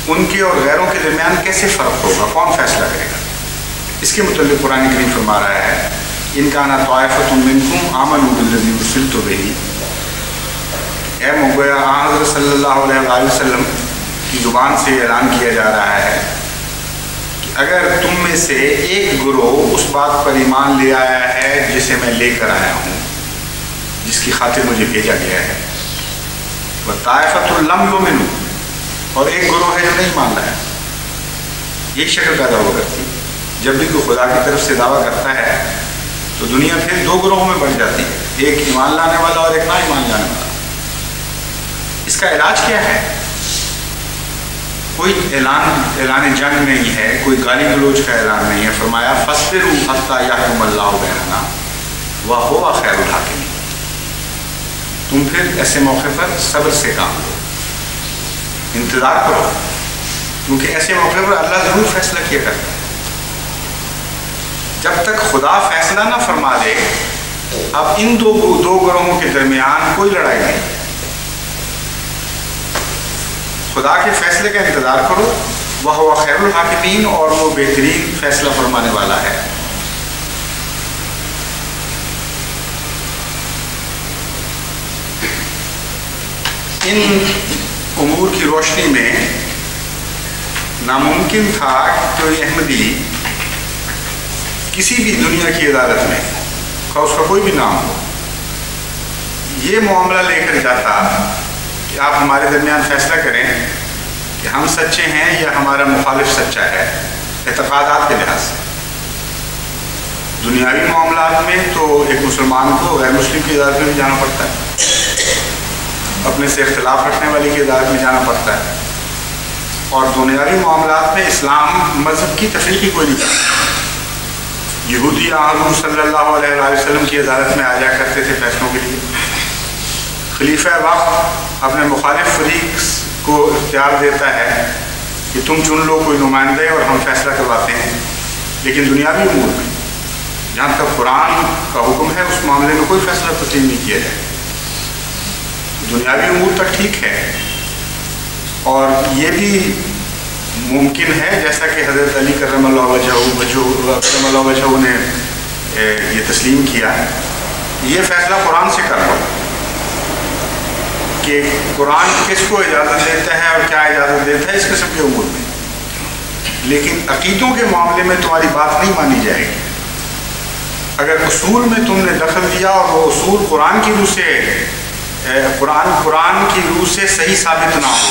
ان کے اور غیروں کے درمیان کیسے فرق ہوگا، کون فیصلہ کرے گا؟ اس کے متعلق قرآن کریم فرما رہا ہے ان کان طائفۃ منکم آمنوا بالذی ارسلت بہ، اے مغویا حضرت صلی اللہ علیہ وآلہ وسلم کی زبان سے اعلان کیا جا رہا ہے کہ اگر تم میں سے ایک گروہ اس بات پر ایمان لے آیا ہے جسے میں لے کر آیا ہوں، جس کی خاطر مجھے بھیجا گیا ہے، وَطَائِفَةٌ لَمْ يُؤْمِنُوا، اور ایک گروہ ہے جو نہیں مان رہا ہے، یہ شکل پیدا ہو کرتی۔ جب بھی کوئی خدا کی طرف سے دعویٰ کرتا ہے تو دنیا پھر دو گروہوں میں بڑھ جاتی ہے، ایک ایمان لانے والا اور ایک نہ ایمان لانے والا۔ اس کا علاج کیا ہے؟ کوئی اعلان جنگ نہیں ہے، کوئی گالی گلوچ کا اعلان نہیں ہے۔ فرمایا فَاصْبِرُوا حَتَّىٰ يَحْكُمَ اللَّهُ بَيْنَنَا وَهُوَ خَيْرُ الْحَاكِمِينَ۔ تم پھر ایسے موقع پر صبر سے کام لو، انتظار کرو، کیونکہ ایسے موقع پر اللہ ضرور فیصلہ کیا کرتا ہے۔ جب تک خدا فیصلہ نہ فرما دے، اب ان دو گروہوں کے درمیان کوئی لڑائی نہیں۔ خدا کے فیصلے کا انتظار کرو، وہ خیر الحاکمین، اور وہ بہترین فیصلہ فرمانے والا ہے۔ ان امور کی روشنی میں ناممکن تھا کہ کوئی احمدی کسی بھی دنیا کی عدالت میں، خواہ اس کا کوئی بھی نام ہو، یہ معاملہ لے کر جاتا کہ آپ ہمارے درمیان فیصلہ کریں کہ ہم سچے ہیں یا ہمارا مخالف سچا ہے، اعتقادات کے لحاظ سے۔ دنیاوی معاملات میں تو ایک مسلمان کو غیر مسلم کی عدالت میں بھی جانا پڑتا ہے، اپنے سے اختلاف رکھنے والے کی عدالت میں جانا پڑتا ہے، اور دنیاوی معاملات میں اسلام مذہب کی تفریقی کوئی نہیں کرتا۔ یہودی حضور صلی اللہ علیہ وسلم کی عدالت میں آ جایا کرتے تھے فیصلوں کے لیے۔ خلیفہ وقت اپنے مخالف فریق کو اختیار دیتا ہے کہ تم چن لو کوئی نمائندے اور ہم فیصلہ کرواتے ہیں، لیکن دنیاوی امور میں جہاں تک قرآن کا حکم ہے اس معاملے میں کوئی فیصلہ تسلیم نہیں کیا جائے۔ دنیاوی امور تک ٹھیک ہے، اور یہ بھی ممکن ہے جیسا کہ حضرت علی کرم اللہ وجہہ نے یہ تسلیم کیا، یہ فیصلہ قرآن سے کر لو کہ قرآن کس کو اجازت دیتا ہے اور کیا اجازت دیتا ہے اس قسم کے امور میں، لیکن عقیدوں کے معاملے میں تمہاری بات نہیں مانی جائے گی۔ اگر اصول میں تم نے دخل دیا اور وہ اصول قرآن کی روح سے صحیح ثابت نہ ہو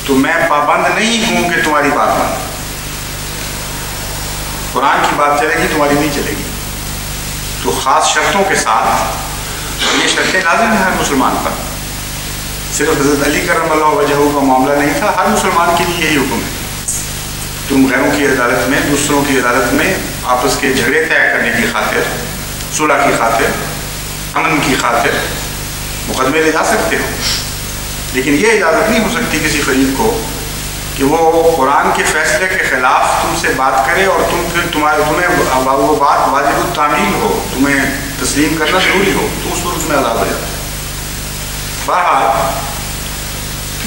تو میں پابند نہیں ہوں کہ تمہاری بات مانوں۔ قرآن کی بات چلے گی، تمہاری نہیں چلے گی، تو خاص شرطوں کے ساتھ۔ یہ شرطیں لازم ہیں ہر مسلمان پر، صرف حضرت علی کرم اللہ وجہہ کا معاملہ نہیں تھا، ہر مسلمان کے لیے یہی حکم ہے۔ تم غیروں کی عدالت میں، دوسروں کی عدالت میں آپس کے جھگڑے طے کرنے کی خاطر، صلح کی خاطر، امن کی خاطر مقدمے لے جا سکتے ہو، لیکن یہ اجازت نہیں ہو سکتی کسی فریق کو کہ وہ قرآن کے فیصلے کے خلاف تم سے بات کرے اور تمہیں وہ بات واجب التعمیل ہو، تمہیں تسلیم کرنا ضروری ہو، تو اس وقت میں عذاب ہو جاتا ہے۔ بہرحال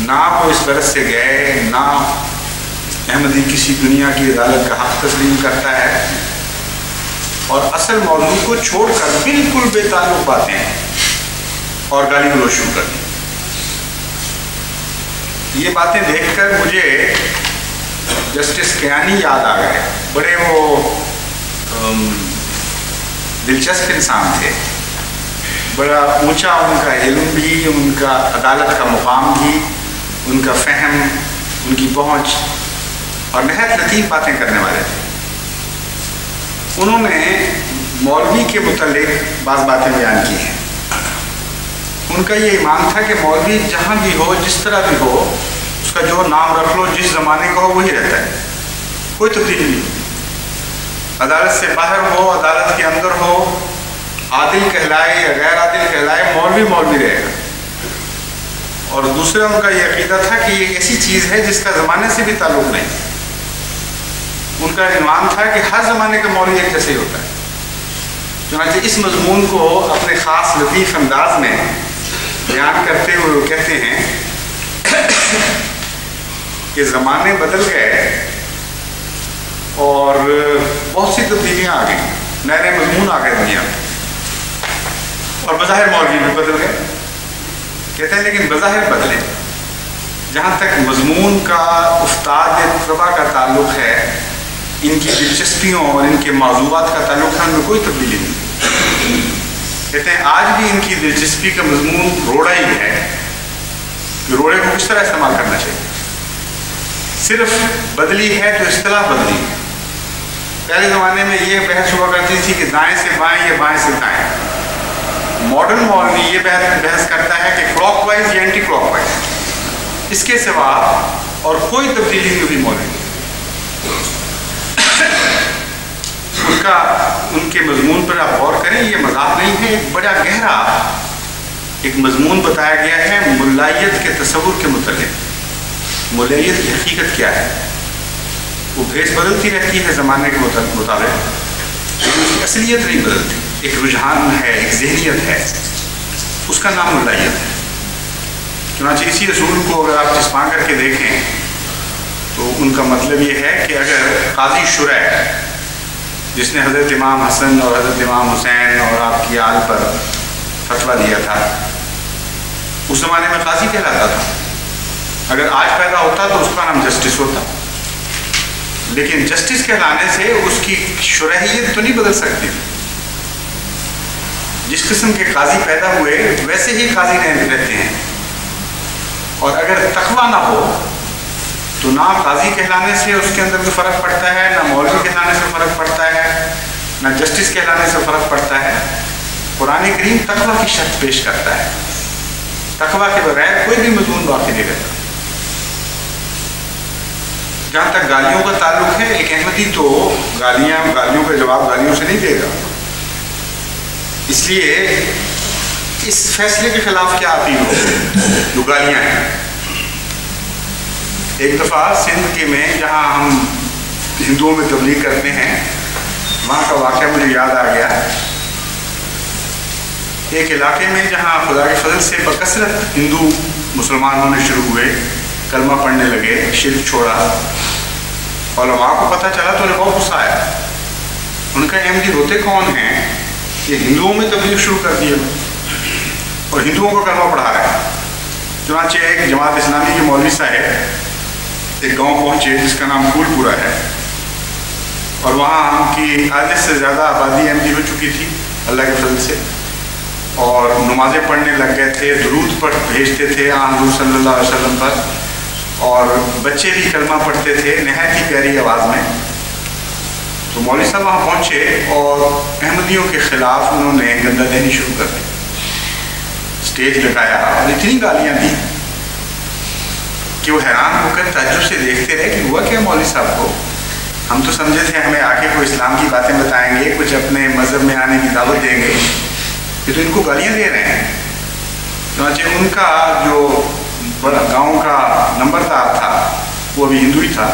نہ وہ اس طرح سے گئے، نہ احمدی کسی دنیا کی عدالت کا حق تسلیم کرتا ہے، اور اصل موضوع کو چھوڑ کر بالکل بے تعلق باتیں اور گالی گلوچ شروع کر دی۔ یہ باتیں دیکھ کر مجھے جسٹس کیانی یاد آ گئے، بڑے وہ دلچسپ انسان تھے، بڑا اونچا ان کا علم بھی، ان کا عدالت کا مقام بھی، ان کا فہم، ان کی پہنچ، اور نہایت لطیف باتیں کرنے والے تھے۔ انہوں نے مولوی کے متعلق بعض باتیں بیان کی ہیں۔ ان کا یہ ایمان تھا کہ مولوی جہاں بھی ہو، جس طرح بھی ہو، اس کا جو نام رکھ لو، جس زمانے کا ہو وہی رہتا ہے، کوئی تبدیلی نہیں۔ عدالت سے باہر ہو، عدالت کے اندر ہو، عادل کہلائے یا غیر عادل کہلائے، مولوی مولوی رہے گا۔ اور دوسرا ان کا یہ عقیدہ تھا کہ یہ ایسی چیز ہے جس کا زمانے سے بھی تعلق نہیں۔ ان کا ایمان تھا کہ ہر زمانے کا مولوی ایک جیسے ہی ہوتا ہے۔ چنانچہ اس مضمون کو اپنے خاص لطیف انداز میں بیان کرتے ہوئے وہ کہتے ہیں کہ زمانے بدل گئے اور بہت سی تبدیلیاں آ گئیں، نئے نئے مضمون آ گئے دنیا میں، اور بظاہر مولوی بھی بدل گئے۔ کہتے ہیں لیکن بظاہر بدلے، جہاں تک مضمون کا استاد طبع کا تعلق ہے، ان کی دلچسپیوں اور ان کے موضوعات کا تعلق ہے، ان میں کوئی تبدیلی نہیں۔ کہتے ہیں آج بھی ان کی دلچسپی کا مضمون روڑا ہی ہے کہ روڑے کو کس طرح استعمال کرنا چاہیے، صرف بدلی ہے تو اصطلاح بدلی ہے۔ پہلے زمانے میں یہ بحث ہوا کرتی تھی کہ دائیں سے بائیں یا بائیں سے دائیں۔ ماڈرن مولوی یہ بحث کرتا ہے کہ کلاک وائز یا اینٹی کلاک وائز، اس کے سوا اور کوئی تبدیلی نہیں ہوئی مولوی۔ ان کے مضمون پر آپ غور کریں، یہ مذاق نہیں ہے، ایک بڑا گہرا ایک مضمون بتایا گیا ہے ملائیت کے تصور کے متعلق۔ ملائیت کی حقیقت کیا ہے؟ وہ بھیس بدلتی رہتی ہے زمانے کے مطابق، لیکن اس کی اصلیت نہیں بدلتی۔ ایک رجحان ہے، ایک ذہنیت ہے، اس کا نام ملائیت ہے۔ چنانچہ اسی اصول کو اگر آپ جسماں کر کے دیکھیں تو ان کا مطلب یہ ہے کہ اگر قاضی شرح جس نے حضرت امام حسن اور حضرت امام حسین اور آپ کی آل پر فتویٰ دیا تھا، اس زمانے میں قاضی کہلاتا تھا، اگر آج پیدا ہوتا تو اس کا نام جسٹس ہوتا، لیکن جسٹس کہلانے سے اس کی شرعیت تو نہیں بدل سکتی تھی۔ جس قسم کے قاضی پیدا ہوئے ویسے ہی قاضی رہتے ہیں، اور اگر تقویٰ نہ ہو تو نہ قاضی کہلانے سے اس کے اندر بھی فرق پڑتا ہے، نہ مولوی کہلانے سے فرق پڑتا ہے، نہ جسٹس کہلانے سے فرق پڑتا ہے۔ قرآن کریم تقویٰ کی شرط پیش کرتا ہے، تقویٰ کے بغیر کوئی بھی مضمون باقی نہیں رہتا۔ جہاں تک گالیوں کا تعلق ہے، ایک احمدی تو گالیوں کا جواب گالیوں سے نہیں دے گا، اس لیے اس فیصلے کے خلاف کیا اپیل ہو جو گالیاں ہیں۔ ایک دفعہ سندھ کے میں جہاں ہم ہندوؤں میں تبلیغ کرتے ہیں، وہاں کا واقعہ مجھے یاد آ گیا۔ ایک علاقے میں جہاں خدا کے فضل سے بکثرت ہندو مسلمان ہونے شروع ہوئے، کلمہ پڑھنے لگے، شرک چھوڑا، علماء کو پتہ چلا تو انہیں بہت غصہ آیا۔ ان کا احمدی روتے کون ہیں؟ یہ ہندوؤں میں تبلیغ شروع کر دی اور ہندوؤں کو کلمہ پڑھا رہے ہیں۔ چنانچہ ایک جماعت اسلامی کے مولوی صاحب ایک گاؤں پہنچے جس کا نام پھول پورا ہے، اور وہاں ہم کی آدھے سے زیادہ آبادی احمدی ہو چکی تھی اللہ کے فضل سے، اور نمازیں پڑھنے لگ گئے تھے، درود پر بھیجتے تھے حضور صلی اللہ علیہ وسلم پر، اور بچے بھی کلمہ پڑھتے تھے نہایت ہی پیاری آواز میں۔ تو مولوی صاحب وہاں پہنچے اور احمدیوں کے خلاف انہوں نے گندہ دہنی شروع کر دی، اسٹیج لگایا اور اتنی گالیاں دی کہ وہ حیران ہو کر تعجب سے دیکھتے رہے کہ ہوا کیا مولوی صاحب کو۔ ہم تو سمجھے تھے ہمیں آ کے کوئی اسلام کی باتیں بتائیں گے، کچھ اپنے مذہب میں آنے کی دعوت دیں گے، یہ تو ان کو گالیاں دے رہے ہیں۔ چنانچہ ان کا جو بڑا گاؤں کا نمبردار تھا، وہ ابھی ہندو ہی تھا،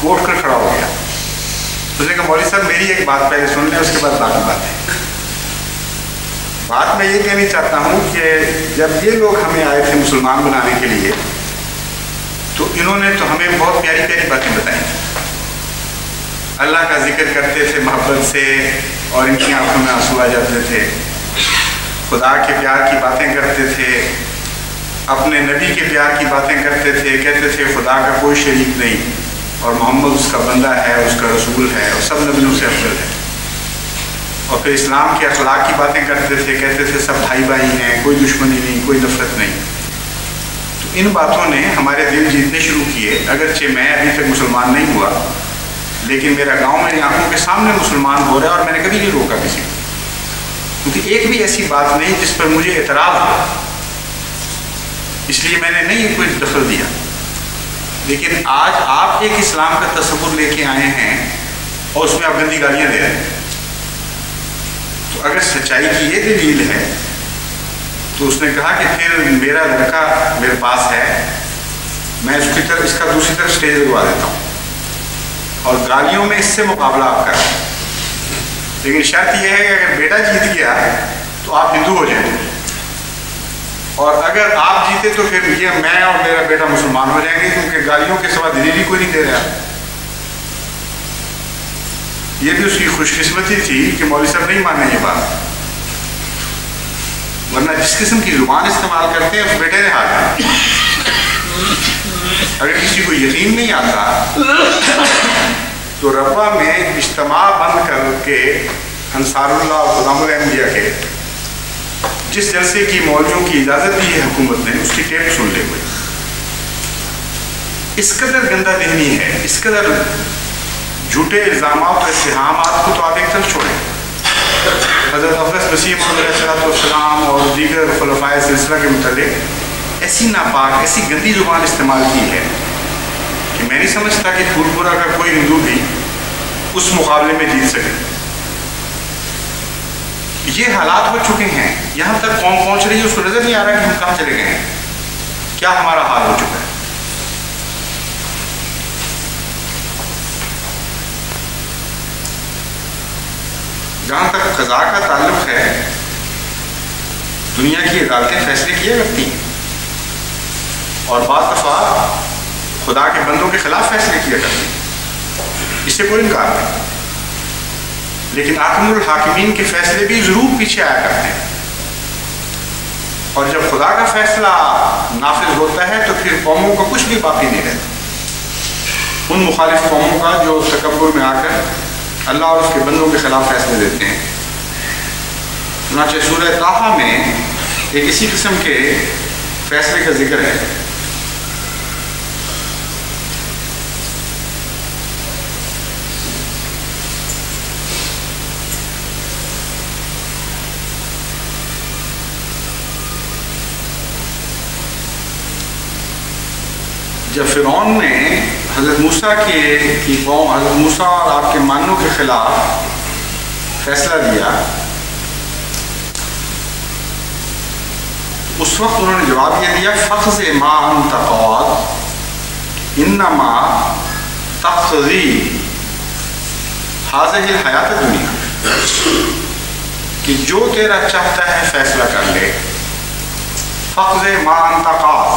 وہ اٹھ کر کھڑا ہو گیا۔ اس نے کہا مولوی صاحب میری ایک بات پہلے سن لیں، اس کے بعد باقی باتیں۔ بات میں یہ کہنا چاہتا ہوں کہ جب یہ لوگ ہمیں آئے تھے مسلمان بنانے کے لیے، تو انہوں نے تو ہمیں بہت پیاری پیاری باتیں بتائیں، اللہ کا ذکر کرتے تھے محبت سے، اور ان کی آنکھوں میں آنسو آ جاتے تھے، خدا کے پیار کی باتیں کرتے تھے، اپنے نبی کے پیار کی باتیں کرتے تھے، کہتے تھے خدا کا کوئی شریک نہیں اور محمد اس کا بندہ ہے، اس کا رسول ہے اور سب نبیوں سے افضل ہے۔ اور پھر اسلام کے اخلاق کی باتیں کرتے تھے، کہتے تھے سب بھائی بھائی ہیں، کوئی دشمنی نہیں، کوئی نفرت نہیں۔ تو ان باتوں نے ہمارے دل جیتنے شروع کیے، اگرچہ میں ابھی تک مسلمان نہیں ہوا، لیکن میرا گاؤں میری آنکھوں کے سامنے مسلمان ہو رہا ہے، اور میں نے کبھی نہیں روکا کسی کو، کیونکہ ایک بھی ایسی بات نہیں جس پر مجھے اعتراض ہو، اس لیے میں نے نہیں کوئی دخل دیا۔ لیکن آج آپ ایک اسلام کا تصور لے کے آئے ہیں اور اس میں آپ گندی گالیاں دے رہے ہیں، تو اگر سچائی کی یہ دلیل ہے تو اس نے کہا کہ پھر میرا لڑکا میرے پاس ہے، میں اس کا دوسری طرف اسٹیج لگوا دیتا ہوں، اور گالیوں میں اس سے مقابلہ آپ کریں، لیکن شرط یہ ہے کہ اگر بیٹا جیت گیا تو آپ ہندو ہو جائیں، اور اگر آپ جیتے تو پھر یہ میں اور میرا بیٹا مسلمان ہو جائیں گے، کیونکہ گالیوں کے سوا دلیل ہی کوئی نہیں دے رہا۔ یہ بھی اس کی خوش قسمتی تھی کہ مولوی صاحب نہیں مانے یہ بات، ورنہ جس قسم کی زبان استعمال کرتے ہیں اس بیٹے نے ہاتھ اگر کسی کو یقین نہیں آتا تو ربا میں اجتماع بند کر کے انصار اللہ اور غلام الانبیاء کے جس جلسے کی مولویوں کی اجازت دی ہے حکومت نے، اس کی ٹیپ سن لے کوئی. اس قدر گندہ ذہنی ہے، اس قدر جھوٹے الزامات اور اتہامات کو تو آپ ایک طرف چھوڑیں. حضرت افضل مسیح علیہ السلام اور دیگر خلفائے سلسلہ کے متعلق ایسی ناپاک، ایسی گندی زبان استعمال کی ہے کہ میں نہیں سمجھتا کہ پھول پورا کا کوئی ہندو بھی اس مقابلے میں جیت سکے. یہ حالات ہو چکے ہیں، یہاں تک قوم پہنچ رہی ہے، اس کو نظر نہیں آ رہا کہ ہم کہاں چلے گئے ہیں، کیا ہمارا حال ہو چکا ہے. جہاں تک قضاء کا تعلق ہے، دنیا کی عدالتیں فیصلے کیا کرتی ہیں اور بعض دفعہ خدا کے بندوں کے خلاف فیصلے کیا کرتی ہیں، اس سے کوئی انکار نہیں. لیکن حاکم الحاکمین کے فیصلے بھی ضرور پیچھے آیا کرتے ہیں، اور جب خدا کا فیصلہ نافذ ہوتا ہے تو پھر قوموں کا کچھ بھی باقی نہیں رہتا. ان مخالف قوموں کا جو تکبر میں آ کر اللہ اور اس کے بندوں کے خلاف فیصلے دیتے ہیں. چنانچہ سورہ طٰہٰ میں ایک اسی قسم کے فیصلے کا ذکر ہے. جب فرعون نے حضرت موسیٰ کی قوم، حضرت موسیٰ اور آپ کے ماننوں کے خلاف فیصلہ دیا، اس وقت انہوں نے جواب یہ دیا فَخْذِ مَا أَنْتَ قَاضٍ إِنَّمَا تَقْضِي هَٰذِهِ الْحَيَاةَ الدُّنْيَا، کہ جو تیرا چاہتا ہے فیصلہ کر لے. فَخْذِ مَا أَنْتَ قَاضٍ،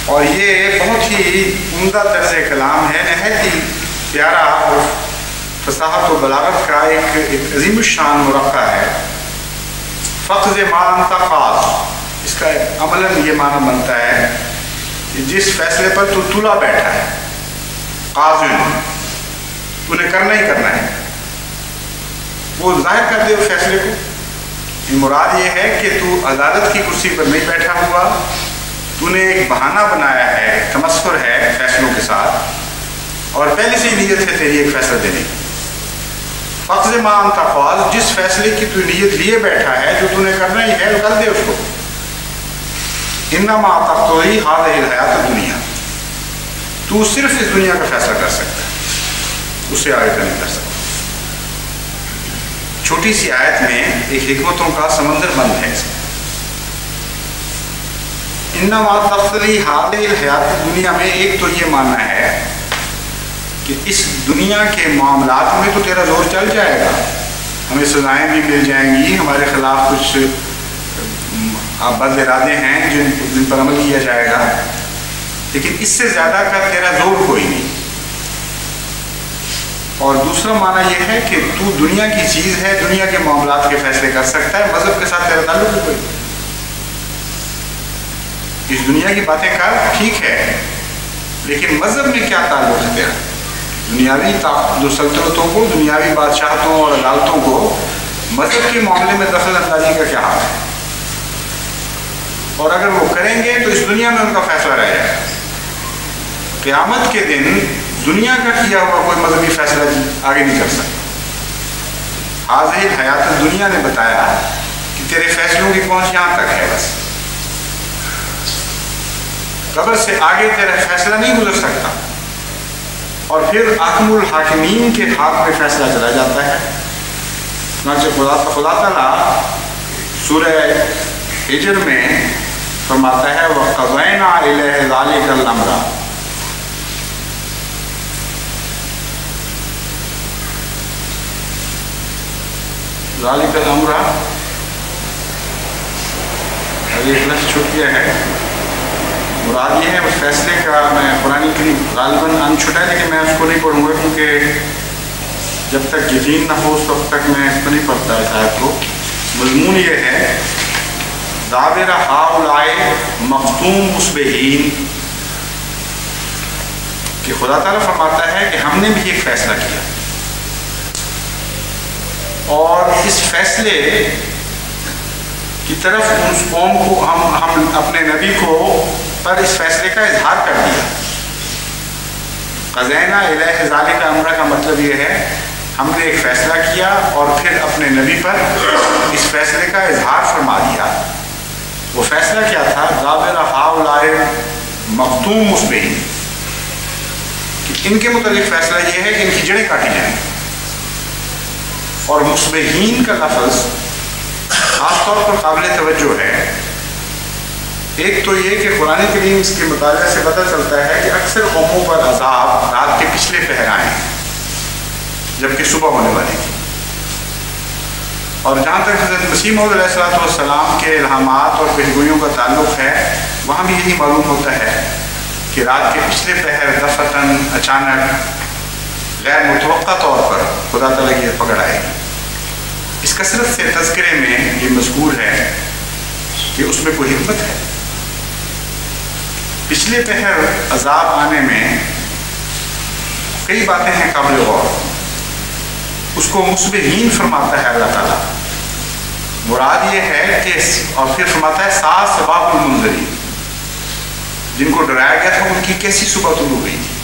اور یہ بہت ہی عمدہ طرز کلام ہے، نہایت ہی پیارا اور فصاحت و بلاغت کا ایک عظیم الشان مرقع ہے. فَخْذِ مَا أَنْتَ قَاضٍ، اس کا عملاً یہ معنی بنتا ہے کہ جس فیصلے پر تو تلا بیٹھا ہے، قاضٍ، تو نے کرنا ہی کرنا ہے. وہ ظاہر کر دے اس فیصلے کو. مراد یہ ہے کہ تو عدالت کی کرسی پر نہیں بیٹھا ہوا، تو نے ایک بہانہ بنایا ہے، تمسخر ہے فیصلوں کے ساتھ، اور پہلے سے ہی نیت ہے تیری ایک فیصلہ دینے کی. فَخْذِ مَا أَنْتَ قَاضٍ، جس فیصلے کی تو نیت لیے بیٹھا ہے، جو تو نے کرنا ہی ہے، کر دے اس کو. إِنَّمَا تَقْضِي هَٰذِهِ الْحَيَاةَ الدُّنْيَا، تو صرف اس دنیا کا فیصلہ کر سکتا ہے، اس سے آگے کا نہیں کر سکتا. چھوٹی سی آیت میں ایک حکمتوں کا سمندر بند ہے. انما تقضی هذه الحیات الدنیا میں ایک تو یہ ماننا ہے کہ اس دنیا کے معاملات میں تو تیرا زور چل جائے گا، ہمیں سزائیں بھی مل جائیں گی، ہمارے خلاف کچھ بد ارادے ہیں جن پر عمل کیا جائے گا، لیکن اس سے زیادہ کا تیرا زور کوئی نہیں. اور دوسرا معنی یہ ہے کہ تو دنیا کی چیز ہے، دنیا کے معاملات کے فیصلے کر سکتا ہے، مذہب کے ساتھ تیرا تعلق بھی کوئی. اس دنیا کی باتیں کر ٹھیک ہے، لیکن مذہب میں کیا تعلق ہے تیرا؟ دنیاوی جو سلطنتوں کو، دنیاوی بادشاہتوں اور عدالتوں کو مذہب کے معاملے میں دخل اندازی کا کیا حال ہے؟ اور اگر وہ کریں گے تو اس دنیا میں ان کا فیصلہ رہ جائے گا. قیامت کے دن دنیا کا کیا ہوا کوئی مذہبی فیصلہ آگے نہیں کر سکتا. حاضر حیات الدنیا نے بتایا کہ تیرے فیصلوں کی پہنچ یہاں تک ہے، بس قبر سے آگے تیرا فیصلہ نہیں گزر سکتا. اور پھر حاکم الحاکمین کے ہاتھ میں فیصلہ چلا جاتا ہے. چنانچہ خدا تعالیٰ سورہ ہجر میں فرماتا ہے وَقَضَيْنَا إِلَيْهِ ذَلِكَ الْأَمْرَ، ذَلِكَ الْأَمْرَ ابھی ایک لفظ چھپ گیا ہے، مراد یہ ہے اس فیصلے کا. میں قرآن کریم غالباً چھٹا ہے، لیکن میں اس کو نہیں پڑھوں گا کیونکہ جب تک یقین نہ ہو اس وقت تک میں اس کو نہیں پڑھتا اس آیت کو. مضمون یہ ہے دابر ہاؤلائے مختوم مصبحین، کہ خدا تعالیٰ فرماتا ہے کہ ہم نے بھی ایک فیصلہ کیا، اور اس فیصلے کی طرف اس قوم کو ہم اپنے نبی کو پر اس فیصلے کا اظہار کر دیا۔ قضینا الیہ ذالک امرہ کا مطلب یہ ہے ہم نے ایک فیصلہ کیا اور پھر اپنے نبی پر اس فیصلے کا اظہار فرما دیا۔ وہ فیصلہ کیا تھا؟ دابر ہاؤلائے مختوم مصبحین، کہ ان کے متعلق فیصلہ یہ ہے کہ ان کی جڑیں کاٹی جائیں۔ اور مصبحین کا لفظ خاص طور پر قابل توجہ ہے۔ ایک تو یہ کہ قرآن کریم اس کے مطالعے سے پتہ چلتا ہے کہ اکثر قوموں پر عذاب رات کے پچھلے پہر آئے ہیں جبکہ صبح ہونے والی تھی، اور جہاں تک حضرت مسیح موعود علیہ السلام کے الہامات اور پیشگوئیوں کا تعلق ہے وہاں بھی یہی معلوم ہوتا ہے کہ رات کے پچھلے پہر دفتن اچانک غیر متوقع طور پر خدا تعالیٰ کی پکڑ آئے گی۔ اس کثرت سے تذکرے میں یہ مذکور ہے کہ اس میں کوئی حکمت ہے۔ پچھلے پہر عذاب آنے میں کئی باتیں ہیں قابل غور۔ اس کو مصبحین فرماتا ہے اللہ تعالیٰ، مراد یہ ہے کہ، اور پھر فرماتا ہے ساز صباح المنذرین، جن کو ڈرایا گیا تھا ان کی کیسی صبح طلوع ہوئی تھی۔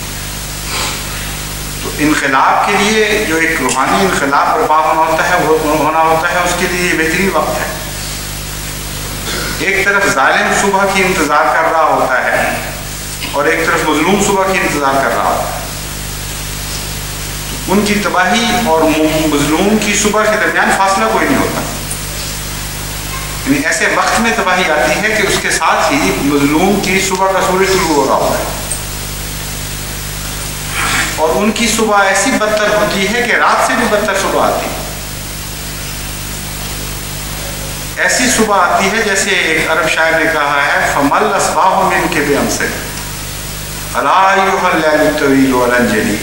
تو انقلاب کے لیے جو ایک روحانی انقلاب برپا ہونا ہوتا ہے اس کے لیے یہ بہترین وقت ہے۔ ایک طرف ظالم صبح کی انتظار کر رہا ہوتا ہے اور ایک طرف مظلوم صبح کی انتظار کر رہا ہوتا ہے۔ ان کی تباہی اور مظلوم کی صبح کے درمیان فاصلہ کوئی نہیں ہوتا، یعنی ایسے وقت میں تباہی آتی ہے کہ اس کے ساتھ ہی مظلوم کی صبح کا سورج طلوع ہو رہا ہوتا ہے، اور ان کی صبح ایسی بدتر ہوتی ہے کہ رات سے بھی بدتر صبح آتی ہے۔ ایسی صبح آتی ہے جیسے ایک عرب شاعر نے کہا ہے فَمَلْ أَصْبَاحُ مِنْكَ بِأَمْسِكَ أَلَا أَيُّهَا اللَّيْلُ الطَّوِيلُ وَالْأَنْجَلِي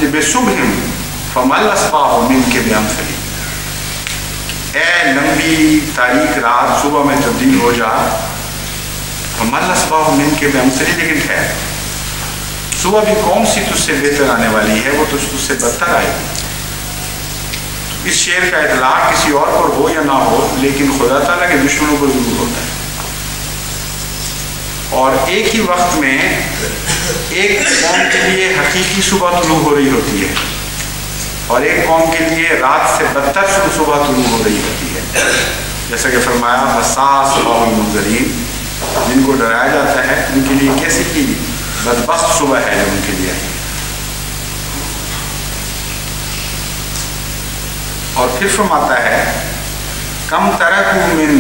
بِصُبْحٍ فَمَلْ أَصْبَاحُ مِنْكَ بِأَمْسِكَ، اے لمبی تاریک رات صبح میں تبدیل ہو جا، فَمَلْ أَصْبَاحُ مِنْكَ بِأَمْسِكَ، لیکن ٹھہر، صبح بھی کون سی تجھ سے بہتر آنے والی ہے، وہ تجھ سے بدتر آئے گی۔ اس شعر کا اطلاق کسی اور پر ہو یا نہ ہو لیکن خدا تعالیٰ کے دشمنوں پر ضرور ہوتا ہے۔ اور ایک ہی وقت میں ایک قوم کے لیے حقیقی صبح طلوع ہو رہی ہوتی ہے اور ایک قوم کے لیے رات سے بدتر صبح طلوع ہو رہی ہوتی ہے، جیسا کہ فرمایا حساس صبح المنذرین، جن کو ڈرایا جاتا ہے ان کے لیے کیسی کی بدبخت صبح ہے جو ان کے لیے آئی۔ اور پھر فرماتا ہے کم ترکوا من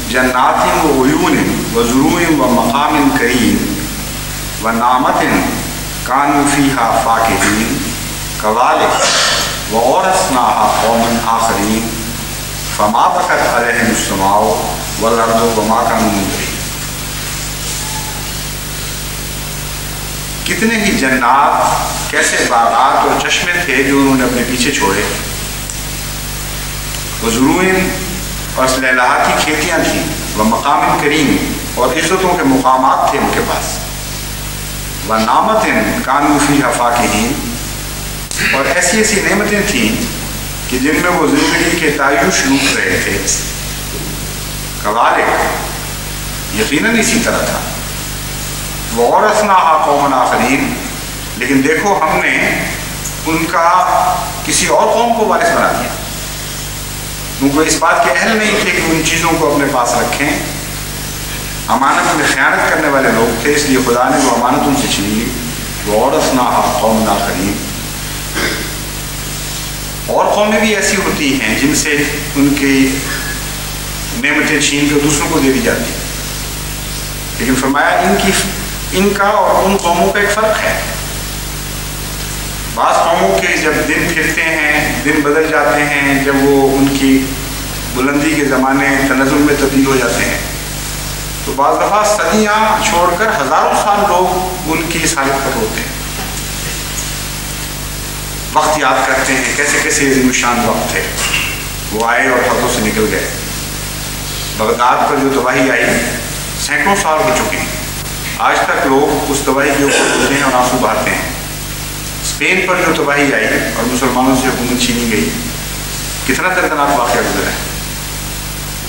جنات و عیون و زروع و مقام کریم و نعمت کانوا فیہا فاکہین کذالک و اورثناہا قوما آخرین فما بکت علیہم السماء والارض وما کانوا منذرین۔ کتنے ہی جنات، کیسے باغات اور چشمے تھے جو انہوں نے اپنے پیچھے چھوڑے، وزروئن اور لہلاتی کھیتیاں تھیں، وہ مقام کریم اور عزتوں کے مقامات تھے ان کے پاس، وہ نعمتن کانوا فیہا فاکہین، اور ایسی ایسی نعمتیں تھیں کہ جن میں وہ زندگی کے تعیش لوٹ رہے تھے۔ کذالک، یقیناً اسی طرح تھا، وَأَوْرَثْنَاهَا قَوْمًا آخَرِينَ، لیکن دیکھو ہم نے ان کا کسی اور قوم کو وارث بنا دیا۔ ان کو اس بات کے اہل نہیں تھے کہ ان چیزوں کو اپنے پاس رکھیں، امانت میں خیانت کرنے والے لوگ تھے، اس لیے خدا نے وہ امانت ان سے چھین لی۔ وَأَوْرَثْنَاهَا قَوْمًا آخَرِينَ، اور قومیں بھی ایسی ہوتی ہیں جن سے ان کی نعمتیں چھین کر دوسروں کو دے دی جاتی ہیں، لیکن فرمایا ان کا اور ان قوموں کا ایک فرق ہے۔ بعض قوموں کے جب دن پھرتے ہیں، دن بدل جاتے ہیں، جب وہ ان کی بلندی کے زمانے تنزل میں تبدیل ہو جاتے ہیں، تو بعض دفعہ صدیاں چھوڑ کر ہزاروں سال لوگ ان کی اس حالت پر ہوتے ہیں، وقت یاد کرتے ہیں کیسے کیسے عظیم الشان وقت تھے، وہ آئے اور ہاتھوں سے نکل گئے. بغداد پر جو تباہی آئی سینکڑوں سال ہو چکے ہیں. آج تک لوگ اس تباہی کے اوپر روتے ہیں اور آنسو بہاتے ہیں. اسپین پر جو تباہی آئی اور مسلمانوں سے حکومت چھینی گئی، کتنا دردناک واقعہ گزرا ہے.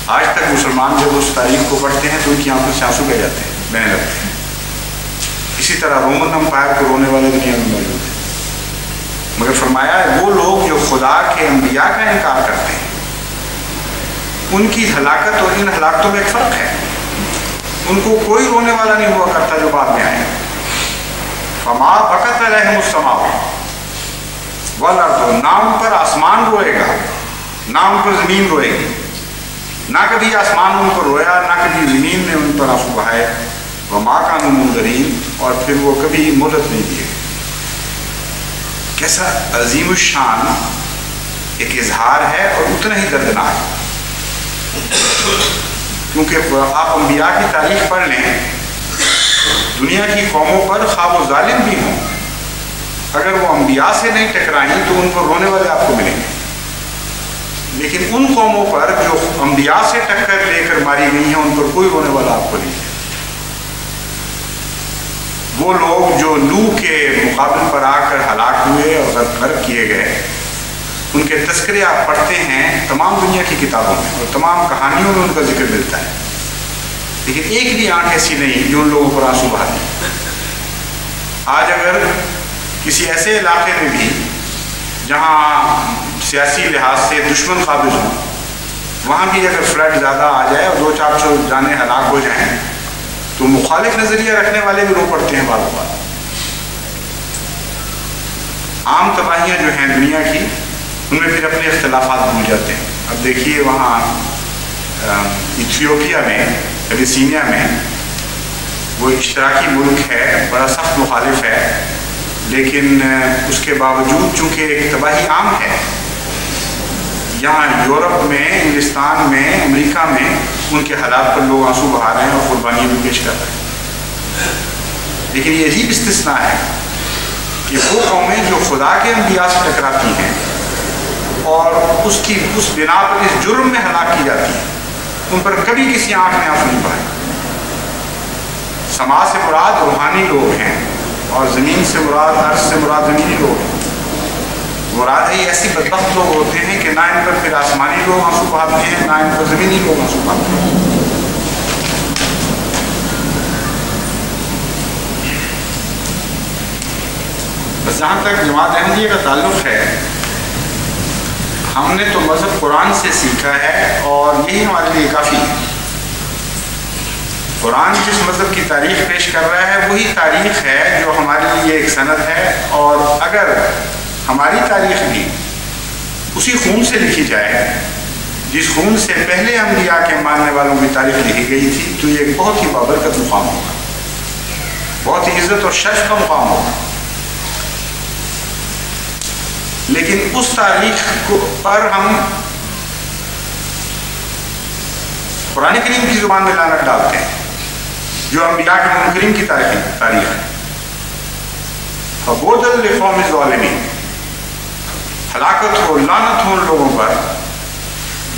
آج تک مسلمان جب اس تاریخ کو پڑھتے ہیں تو ان کی آنکھوں سے آنسو بہ جاتے ہیں، بہنے لگتے ہیں. اسی طرح رومن امپائر کو رونے والے دنیا میں موجود ہیں. مگر فرمایا وہ لوگ جو خدا کے انبیاء کا انکار کرتے ہیں، ان کی ہلاکت اور ان ہلاکتوں میں ایک فرق ہے. ان کو کوئی رونے والا نہیں ہوا کرتا جو بعد میں آئے. فما بکت علیہم السماء والارض، نہ ان پر آسمان روئے گا نہ ان پر زمین روئے گی. نہ کبھی آسمان ان پر رویا نہ کبھی زمین نے ان پر آنسو بہائے. وما کانوا منذرین، اور پھر وہ کبھی مہلت نہیں دیے. کیسا عظیم الشان ایک اظہار ہے اور اتنا ہی دردناک. کیونکہ آپ انبیاء کی تاریخ پڑھ لیں، دنیا کی قوموں پر خواہ وہ ظالم بھی ہوں، اگر وہ انبیاء سے نہیں ٹکرائیں تو ان پر رونے والے آپ کو ملیں گے. لیکن ان قوموں پر جو انبیاء سے ٹکر لے کر ماری گئی ہیں، ان پر کوئی رونے والا آپ کو نہیں ہے. وہ لوگ جو نوح کے مقابل پر آ کر ہلاک ہوئے اور غرق کیے گئے، ان کے تذکرے آپ پڑھتے ہیں تمام دنیا کی کتابوں میں اور تمام کہانیوں میں ان کا ذکر ملتا ہے. لیکن ایک بھی آنکھ ایسی نہیں جو ان لوگوں پر آنسو بہاتی. آج اگر کسی ایسے علاقے میں بھی جہاں سیاسی لحاظ سے دشمن قابض ہوں، وہاں بھی اگر فلڈ زیادہ آ جائے اور 200-400 جانیں ہلاک ہو جائیں تو مخالف نظریہ رکھنے والے بھی رو پڑتے ہیں. بعض اوقات عام تباہیاں جو ہیں دنیا کی، ان میں پھر اپنے اختلافات بھول جاتے ہیں. اب دیکھیے وہاں ایتھیوپیا میں، ابیسینیا میں، وہ اشتراکی ملک ہے، بڑا سخت مخالف ہے، لیکن اس کے باوجود چونکہ ایک تباہی عام ہے، یہاں یورپ میں، انگلستان میں، امریکہ میں ان کے حالات پر لوگ آنسو بہا رہے ہیں اور قربانیاں بھی پیش کر رہے ہیں. لیکن یہ عجیب استثناء ہے کہ وہ قومیں جو خدا کے انبیاء سے ٹکراتی ہیں اور اس بنا پر اس جرم میں ہلاک کی جاتی ہیں، ان پر کبھی کسی آنکھ میں آنسو نہیں بہائے. سما سے مراد روحانی لوگ ہیں اور زمین سے مراد، عرض سے مراد زمینی لوگ ہیں. مراد ہے ایسی بدبخت لوگ ہوتے ہیں کہ نہ ان پر پھر آسمانی لوگ آنسو بہاتے ہیں، نہ ان پر زمینی لوگ آنسو بہاتے ہیں. بس جہاں تک جماعت احمدیہ کا تعلق ہے، ہم نے تو مذہب قرآن سے سیکھا ہے اور یہی ہمارے لیے کافی ہے. قرآن جس مذہب کی تاریخ پیش کر رہا ہے وہی تاریخ ہے جو ہمارے لیے ایک سند ہے. اور اگر ہماری تاریخ بھی اسی خون سے لکھی جائے جس خون سے پہلے انبیاء کے ماننے والوں کی تاریخ لکھی گئی تھی، تو یہ ایک بہت ہی بابرکت مقام ہوگا، بہت ہی عزت اور شرف کا مقام ہوگا. لیکن اس تاریخ پر ہم قرآن کریم کی زبان میں لعنت ڈالتے ہیں جو انبیاء کے منکرین کی تاریخ ہے. فبعداً لقوم الظالمین، ہلاکت ہو، لعنت ہو ان لوگوں پر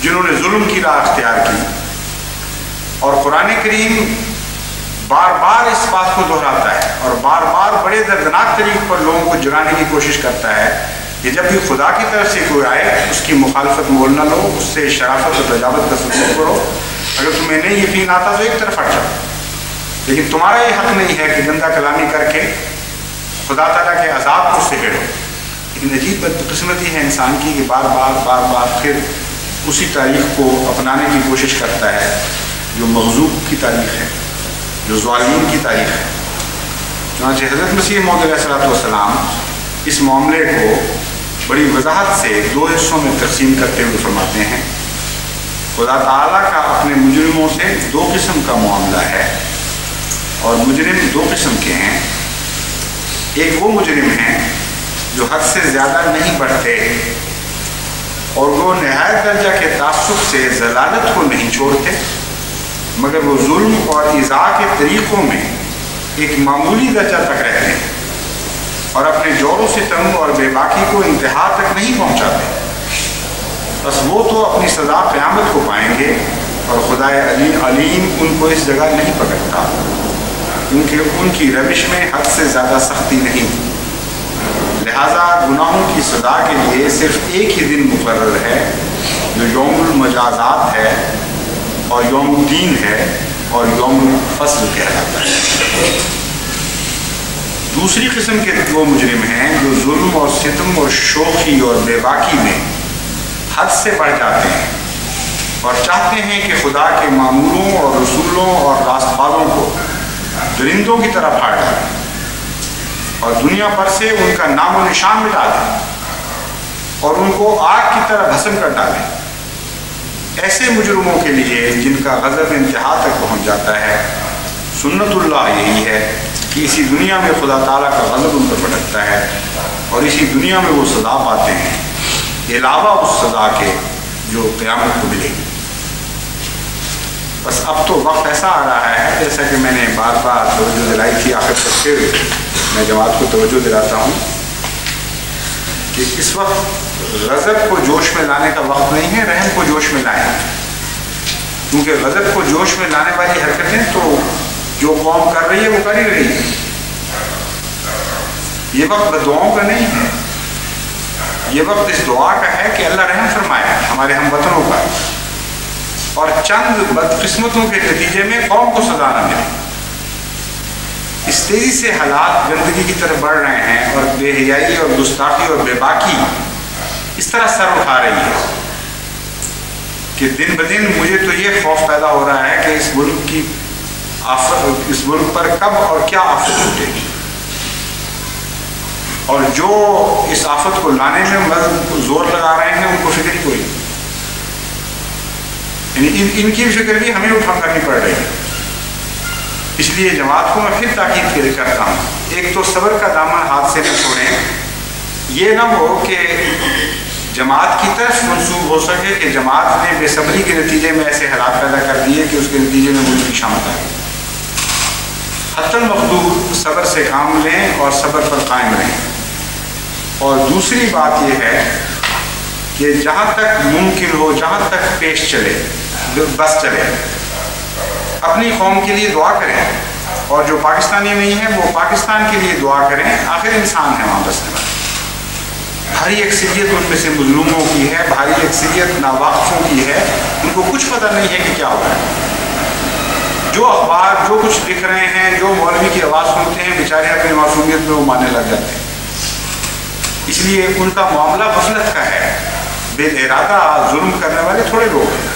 جنہوں نے ظلم کی راہ اختیار کی. اور قرآن کریم بار بار اس بات کو دہراتا ہے اور بار بار بڑے دردناک طریق پر لوگوں کو جگانے کی کوشش کرتا ہے کہ جب بھی خدا کی طرف سے کوئی آئے اس کی مخالفت مول نہ لو، اس سے شرافت اور بجاوت کا سلوک کرو. اگر تمہیں نہیں یقین آتا تو ایک طرف ہٹ جاؤ، لیکن تمہارا یہ حق نہیں ہے کہ گندہ کلامی کر کے خدا تعالیٰ کے عذاب کو سہیڑو. لیکن عجیب بدقسمتی ہے انسان کی کہ بار بار پھر اسی تاریخ کو اپنانے کی کوشش کرتا ہے جو مغزوب کی تاریخ ہے، جو ظالمین کی تاریخ ہے. چنانچہ حضرت مسیح موعود علیہ الصلوۃ والسلام اس معاملے کو بڑی وضاحت سے 2 حصوں میں تقسیم کرتے ہوئے فرماتے ہیں. خدا تعالیٰ کا اپنے مجرموں سے 2 قسم کا معاملہ ہے، اور مجرم 2 قسم کے ہیں. ایک وہ مجرم ہیں جو حد سے زیادہ نہیں بڑھتے اور وہ نہایت درجہ کے تعصب سے ضلالت کو نہیں چھوڑتے، مگر وہ ظلم اور ایذاء کے طریقوں میں ایک معمولی درجہ تک رہتے ہیں اور اپنے جور و ستم اور بے باکی کو انتہا تک نہیں پہنچاتے. بس وہ تو اپنی سزا قیامت کو پائیں گے، اور خدائے علیم ان کو اس جگہ نہیں پکڑتا، کیونکہ ان کی روش میں حد سے زیادہ سختی نہیں، لہذا گناہوں کی سزا کے لیے صرف ایک ہی دن مقرر ہے جو یوم المجازات ہے اور یوم الدین ہے اور یوم الفصل کہلاتا ہے۔ دوسری قسم کے وہ مجرم ہیں جو ظلم اور ستم اور شوخی اور بے باکی میں حد سے بڑھ جاتے ہیں اور چاہتے ہیں کہ خدا کے ماموروں اور رسولوں اور راست بازوں کو درندوں کی طرح پھاڑ ڈالیں اور دنیا پر سے ان کا نام و نشان مٹا دیں اور ان کو آگ کی طرح بھسم کر ڈالیں۔ ایسے مجرموں کے لیے جن کا غضب انتہا تک پہنچ جاتا ہے، سنت اللہ یہی ہے کہ اسی دنیا میں خدا تعالیٰ کا غضب ان پر بھڑکتا ہے اور اسی دنیا میں وہ سزا پاتے ہیں، علاوہ اس سزا کے جو قیامت کو ملے گی۔ بس اب تو وقت ایسا آ رہا ہے، جیسا کہ میں نے بار بار توجہ دلائی تھی، آخر تک پھر میں جماعت کو توجہ دلاتا ہوں کہ اس وقت غضب کو جوش میں لانے کا وقت نہیں ہے، رحم کو جوش میں لائیں، کیونکہ غضب کو جوش میں لانے والی حرکتیں تو جو قوم کر رہی ہے وہ کر ہی رہی ہے۔ یہ وقت بددعاؤں کا نہیں ہے، یہ وقت اس دعا کا ہے کہ اللہ رحم فرمائے ہمارے ہم وطنوں کا، اور چند بدقسمتوں کے نتیجے میں قوم کو سزا نہ ملے۔ اس تیزی سے حالات گندگی کی طرف بڑھ رہے ہیں اور بے حیائی اور گستاخی اور بے باکی اس طرح سر اٹھا رہی ہے کہ دن بدن مجھے تو یہ خوف پیدا ہو رہا ہے کہ اس ملک پر کب اور کیا آفت چھوٹے گی، اور جو اس آفت کو لانے میں زور لگا رہے ہیں ان کو فکر ہی کوئی، یعنی ان کی فکر بھی ہمیں اٹھا کرنی پڑ رہی ہے۔ اس لیے جماعت کو میں پھر تاکید کرتا ہوں، ایک تو صبر کا دامن ہاتھ سے نہ چھوڑیں، یہ نہ ہو کہ جماعت کی طرف منسوب ہو سکے کہ جماعت نے بے صبری کے نتیجے میں ایسے حالات پیدا کر دیے کہ اس کے نتیجے میں ملک کی شامت آ گئی۔ حتی المقدور صبر سے کام لیں اور صبر پر قائم رہیں۔ اور دوسری بات یہ ہے کہ جہاں تک ممکن ہو، جہاں تک پیش چلے بس چلے، اپنی قوم کے لیے دعا کریں، اور جو پاکستانی نہیں ہیں وہ پاکستان کے لیے دعا کریں، آخر انسان ہے وہاں بسنے والے۔ بھاری اکثریت ان میں سے مظلوموں کی ہے، بھاری اکثریت ناواقفوں کی ہے، ان کو کچھ پتہ نہیں ہے کہ کیا ہو رہا ہے۔ جو اخبار جو کچھ لکھ رہے ہیں، جو مولوی کی آواز سنتے ہیں، بیچارے اپنی معصومیت میں وہ ماننے لگ جاتے ہیں۔ اس لیے ان کا معاملہ غفلت کا ہے، بے ارادہ ظلم کرنے والے تھوڑے لوگ ہیں،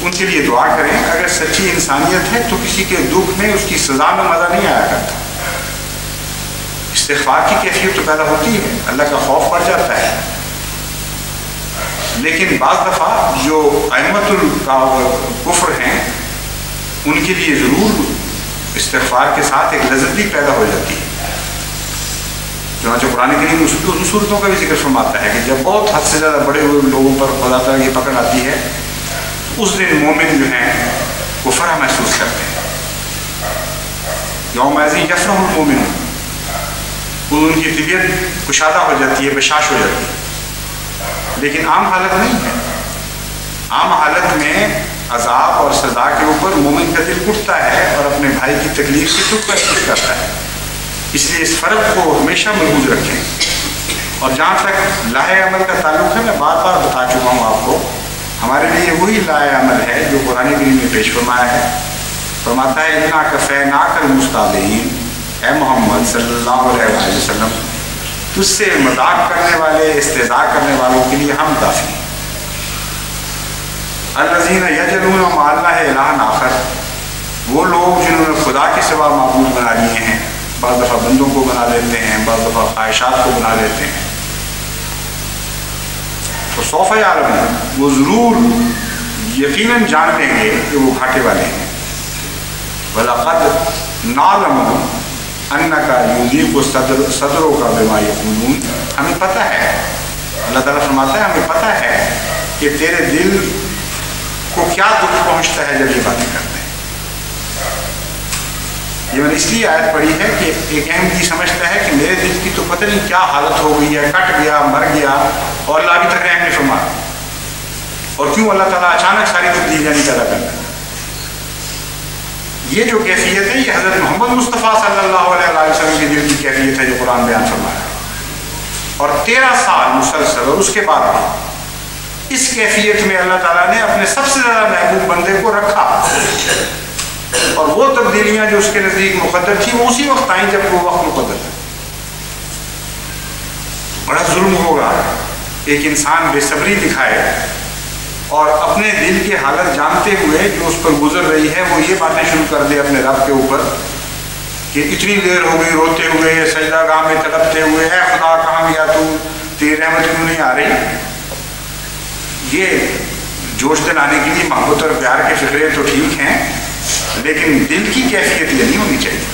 ان کے لیے دعا کریں۔ اگر سچی انسانیت ہے تو کسی کے دکھ میں اس کی سزا میں مزہ نہیں آیا کرتا، استغفار کی کیفیت تو پیدا ہوتی ہے، اللہ کا خوف بڑھ جاتا ہے، لیکن بعض دفعہ جو ائمۃ الکفر ہیں ان کے لیے ضرور استغفار کے ساتھ ایک لذت بھی پیدا ہو جاتی ہے۔ چنانچہ قرآن کریم ان صورتوں کا بھی ذکر فرماتا ہے کہ جب بہت حد سے زیادہ بڑے ہوئے لوگوں پر خدا تعالیٰ کی پکڑ آتی ہے، اس دن مومن جو ہیں وہ فرح محسوس کرتے ہیں۔ یوم یفرح المومن، ان کی طبیعت کشادہ ہو جاتی ہے، بشاش ہو جاتی ہے، لیکن عام حالت نہیں ہے۔ عام حالت میں عذاب اور سزا کے اوپر مومن کا دل اٹھتا ہے اور اپنے بھائی کی تکلیف سے دکھ محسوس کرتا ہے۔ اس لیے اس فرق کو ہمیشہ محفوظ رکھیں۔ اور جہاں تک لاہے عمل کا تعلق ہے، میں بار بار بتا چکا ہوں آپ کو، ہمارے لیے وہی لاہے عمل ہے جو قرآن کریم میں پیش فرمایا ہے۔ فرماتا ہے اِنَّا كَفَيْنَاكَ الْمُسْتَهْزِئِينَ، اے محمد صلی اللہ علیہ وسلم، تجھ سے مذاق کرنے والے، استہزاء کرنے والوں کے لیے ہم کافی ہیں۔ الَّذِينَ يَجْعَلُونَ مَعَ اللَّهِ إِلَٰهًا آخَرَ، وہ لوگ جنہوں نے خدا کے سوا معبود بنا لیے ہیں، بعض دفعہ بندوں کو بنا لیتے ہیں، بعض دفعہ خواہشات کو بنا لیتے ہیں، تو سوف یعلمون، وہ ضرور یقیناً جان لیں گے کہ وہ گھاٹے والے ہیں۔ وَلَقَدْ نَعْلَمُ أَنَّكَ يُضِيقُ صَدْرُكَ بِمَا يَقُولُونَ، ہمیں پتہ ہے، اللہ تعالیٰ فرماتا ہے ہمیں پتہ ہے کہ تیرے دل کو کیا دکھ پہنچتا ہے جب یہ باتیں کرتے ہیں۔ یہ میں نے اس لیے آیت پڑھی ہے کہ ایک اہم چیز سمجھتا ہے کہ میرے دل کی تو پتہ نہیں کیا حالت ہو گئی ہے، کٹ گیا، مر گیا، اور اللہ ابھی تک رحم نہیں فرمایا۔ اور کیوں اللہ تعالیٰ اچانک ساری تبدیلیاں نہیں پیدا کرتا؟ یہ جو کیفیت ہے یہ حضرت محمد مصطفیٰ صلی اللہ علیہ وسلم کے دل کی کیفیت ہے جو قرآن بیان فرمایا. اور 13 سال مسلسل اور اس کے بعد بھی اس کیفیت میں اللہ تعالیٰ نے اپنے سب سے زیادہ محبوب بندے کو رکھا، اور وہ تبدیلیاں جو اس کے نزدیک مقدر تھی وہ اسی وقت آئیں جب وہ وقت مقدر تھا. بڑا ظلم ہوگا ایک انسان بے صبری دکھائے اور اپنے دل کی حالت جانتے ہوئے جو اس پر گزر رہی ہے وہ یہ باتیں شروع کر دے اپنے رب کے اوپر کہ اتنی دیر ہو گئی روتے ہوئے سجدہ گاہ میں تڑپتے ہوئے، اے خدا کہاں گیا تو، تیری رحمت کیوں نہیں آ رہی. یہ جوش دلانے کے لیے محبت اور پیار کے فکرے تو ٹھیک ہیں، لیکن دل کی کیفیت یہ نہیں ہونی چاہیے.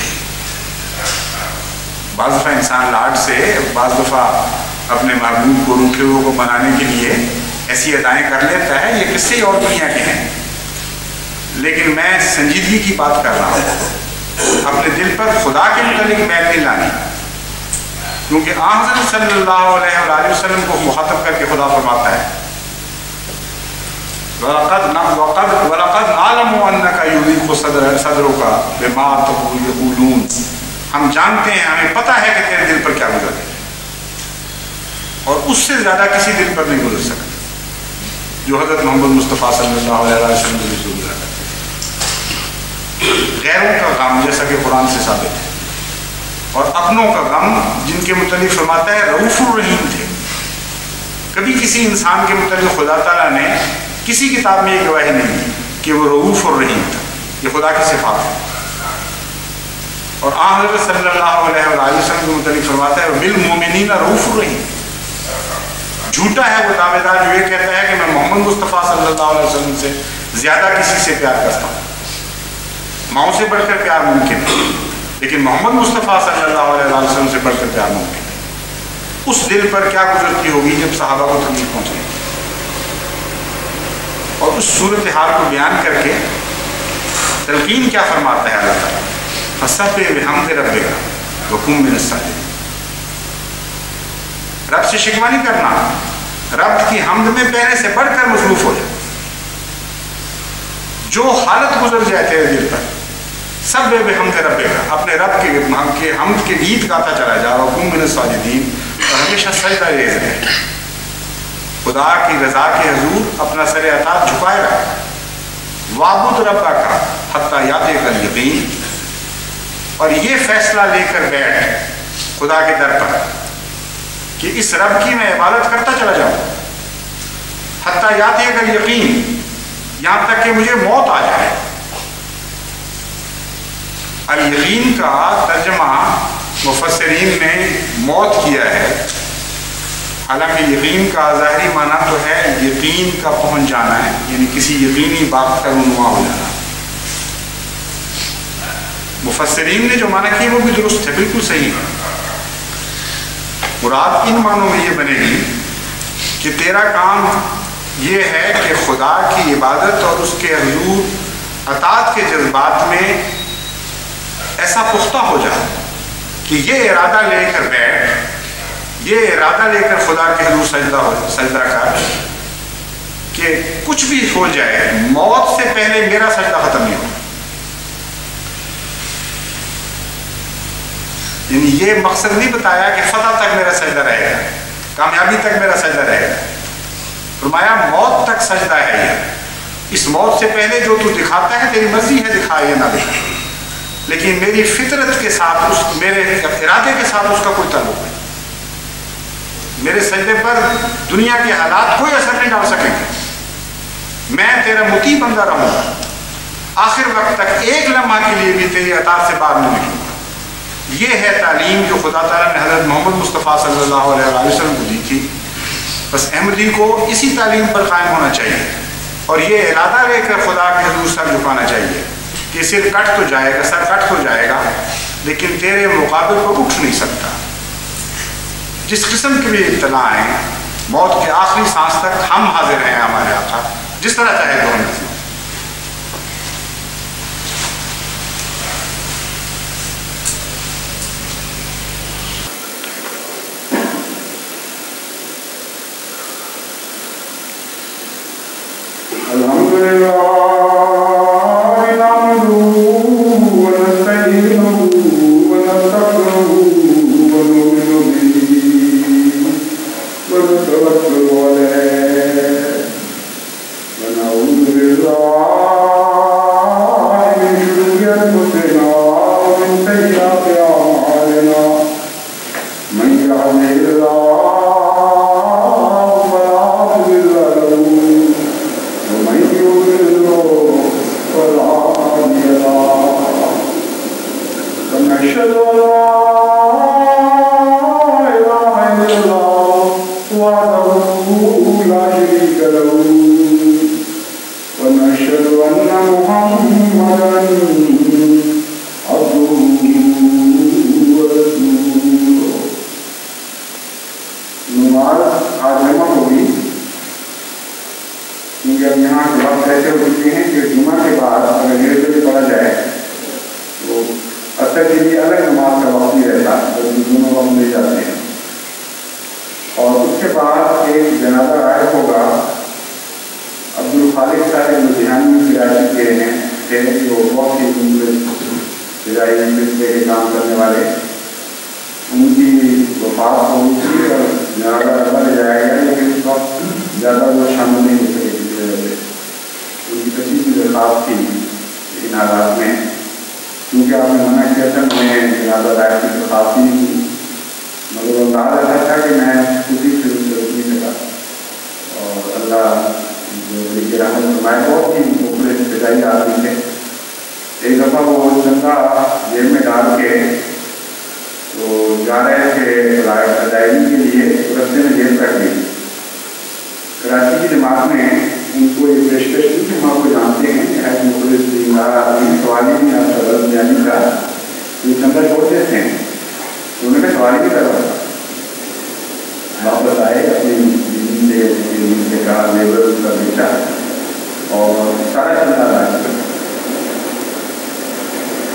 بعض دفعہ انسان لاڈ سے، بعض دفعہ اپنے محبوب کو روٹھے ہوئے کو بنانے کے لیے ایسی ادائیں کر لیتا ہے، یہ قصے اور دنیا کے ہیں. لیکن میں سنجیدگی کی بات کر رہا ہوں، اپنے دل پر خدا کے متعلق میل نہیں لانی، کیونکہ حضرت صلی اللہ علیہ وسلم کو مخاطب کر کے خدا فرماتا ہے وَلَقَدْ نَعْلَمُ أَنَّكَ يُضِيقُ صَدْرُكَ بِمَا يَقُولُونَ. ہم جانتے ہیں، ہمیں پتہ ہے کہ تیرے دل پر کیا گزر ہے، اور اس سے زیادہ کسی دل پر نہیں گزر سکتا جو حضرت محمد مصطفیٰ صلی اللہ علیہ وسلم کے دل سے گزرا ہے. غیروں کا غم جیسا کہ قرآن سے ثابت ہے، اور اپنوں کا غم جن کے متعلق فرماتا ہے رؤوف الرحیم تھے. کبھی کسی انسان کے متعلق خدا تعالیٰ نے کسی کتاب میں یہ گواہی نہیں دی کہ وہ رؤوف الرحیم تھا. یہ خدا کی صفات ہے. اور حضرت صلی اللہ علیہ وسلم کے متعلق فرماتا ہے بالمؤمنین رؤوف الرحیم. جھوٹا ہے وہ دعوے دار جو یہ کہتا ہے کہ میں محمد مصطفیٰ صلی اللہ علیہ وسلم سے زیادہ کسی سے پیار کرتا ہوں. ماؤں سے بڑھ کر پیار ممکن ہے، لیکن محمد مصطفیٰ صلی اللہ علیہ وسلم سے بڑھ کر پیار ممکن ہے. اس دل پر کیا گزرتی ہوگی جب صحابہ کو تکلیف پہنچ گئی. اور اس صورتحال کو بیان کر کے تلقین کیا فرماتا ہے اللہ تعالیٰ، فَسَبِّحْ بِحَمْدِ رَبِّكَ وَكُن مِّنَ السَّاجِدِينَ. رب سے شکوہ نہیں کرنا، رب کی حمد میں پہلے سے بڑھ کر مصروف ہو جائے. جو حالت گزر جائے تیرے دل پر، سب بحمد ربک، اپنے رب کے حمد کے گیت گاتا چلا جا رہا وَكُن مِّنَ السَّاجِدِينَ، اور ہمیشہ سجدہ ریز رہے. خدا کی رضا کے حضور اپنا سر اطاعت جھکائے رہا. وَاعْبُدْ رَبَّكَ حَتَّى يَأْتِيَكَ الْيَقِينُ. اور یہ فیصلہ لے کر بیٹھ خدا کے در پر کہ اس رب کی میں عبادت کرتا چلا جاؤں حتیٰ یاتیک الیقین، یہاں تک کہ مجھے موت آ جائے. الیقین کا ترجمہ مفسرین نے موت کیا ہے، حالانکہ یقین کا ظاہری معنی تو ہے یقین کا پہنچ جانا ہے، یعنی کسی یقینی بات کا رونما ہو جانا. مفسرین نے جو معنی کی وہ بھی درست ہے، بالکل صحیح ہے. مراد ان معنوں میں یہ بنے گی کہ تیرا کام یہ ہے کہ خدا کی عبادت اور اس کے حضور اطاعت کے جذبات میں ایسا پختہ ہو جائے کہ یہ ارادہ لے کر بیٹھ، یہ ارادہ لے کر خدا کے حضور سجدہ کر کہ کچھ بھی ہو جائے موت سے پہلے میرا سجدہ ختم نہیں ہو. یعنی یہ مقصد نہیں بتایا کہ فتح تک میرا سجدہ رہے گا، کامیابی تک میرا سجدہ رہے گا. فرمایا موت تک سجدہ ہے. یہ اس موت سے پہلے جو تو دکھاتا ہے تیری مرضی ہے، دکھا یا نہ دکھا، لیکن میری فطرت کے ساتھ میرے ارادے کے ساتھ اس کا کوئی تعلق نہیں. میرے سجدے پر دنیا کے حالات کوئی اثر نہیں ڈال سکیں گے. میں تیرا مطیع بندہ رہوں گا آخر وقت تک، ایک لمحہ کے لیے بھی تیری اطاعت سے باہر نہیں نکلوں گا. یہ ہے تعلیم جو خدا تعالیٰ نے حضرت محمد مصطفیٰ صلی اللہ علیہ وسلم کو دی تھی. بس احمدی کو اسی تعلیم پر قائم ہونا چاہیے اور یہ ارادہ لے کر خدا کے حضور سر جھکانا چاہیے کہ سر کٹ تو جائے گا، سر کٹ تو جائے گا، لیکن تیرے مقابل پر اٹھ نہیں سکتا. جس قسم کی بھی ابتلا ہیں، موت کے آخری سانس تک ہم حاضر ہیں ہمارے آقا، جس طرح چاہے تو ہم. ونشهد أن لا إله إلا الله وحده لا شريك له ونشهد أن محمدا عبده ورسوله. نماز آج جمع ہوگی کیونکہ اب یہاں کے وقت ایسے ہو چکے ہیں کہ جمعہ کے بعد اگر 1:30 بجے پڑھا جائے تو اثر کے لیے الگ نماز کا وقت نہیں رہتا، بلکہ دونوں وقت مل جاتے ہیں. اور اس کے بعد ایک جنازہ غائب ہوگا. عبدالخالق صاحب لدھیانوی کراچی کے ہیں تھے، جو بہت ہی فضائی سلسلے کے کام کرنے والے. ان کی وفات ہو گئی تھی اور جنازہ رکھا لے جایا گیا، لیکن اس وقت زیادہ وہ شامل نہیں ہو سکے جس وجہ سے. ان کی کسی کی درخواست تھی ان حالات میں، کیونکہ آپ نے منع کیا تھا، میں نے جنازہ دائر کی درخواست نہیں کی، مگر انداز ایسا تھا کہ میں خود ہی سے روک نہیں سکا. اور اللہ جو رحمت فرمائے، بہت ہی مختلف فضائی آدمی تھے. ایک دفعہ وہ چندہ جیب میں ڈال کے تو جا رہے تھے ادائیگی کے لیے، رستے میں جیب کر دی. کراچی کی جماعت میں ان کو ایک پیشکش کی کہ ہم آپ کو جانتے ہیں کہ ایک مختلف آدمی سوالی بھی آپ کا غلط جانی کا یہ چندہ چھوڑ دیتے ہیں. انہوں نے سوالی بھی کروا، واپس آئے اپنی بیوی سے کہا، لیبر اس کا بیچا اور سارا چندہ لایا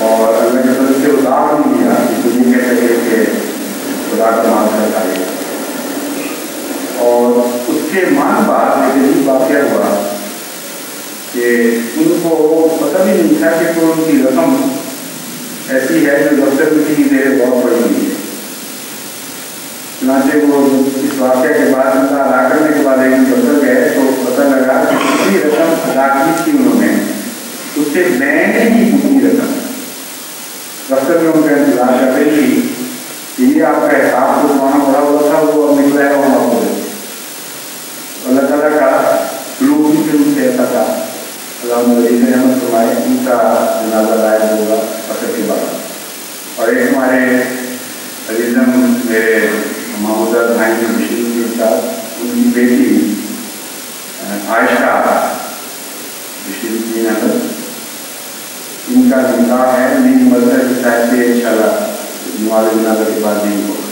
اور اللہ کے فضل سے ادار نہیں دیا کہ تم یہ کہہ سکے کہ خدا کا مال ہے کھائے. اور اس کے مان بعد ایک عجیب واقعہ ہوا کہ ان کو پتہ بھی نہیں تھا کہ کوئی ان کی رقم ایسی ہے جو دفتر میں کی دیر بہت بڑی ہوئی ہے. چنانچہ وہ اس واقعہ کے بعد چندہ ادا کرنے کے بعد ایک دفتر گئے تو پتہ لگا کہ کتنی رقم ادا کی تھی انہوں نے، اس سے بینک ہی اتنی رقم دفتر میں ان کا انتظار کر رہی تھی کہ یہ آپ کا حساب کو وہاں بڑا ہوا تھا، وہ اب نکلا ہے وہاں آپ کو. اللہ تعالیٰ کا لوگ بھی پھر ان سے ایسا تھا. اللہ مزید احمد فرمائے، ان کا جنازہ لائق ہوگا اثر کے بعد. اور ایک ہمارے عزیزم میرے محمودہ بھائی کے مشین کے ساتھ ان کی بیٹی عائشہ بشیر الدین احمد، ان کا نکاح ہے. میری مدد صاحب سے انشاءاللہ نماز جنازہ کے بعد نہیں ہوگا.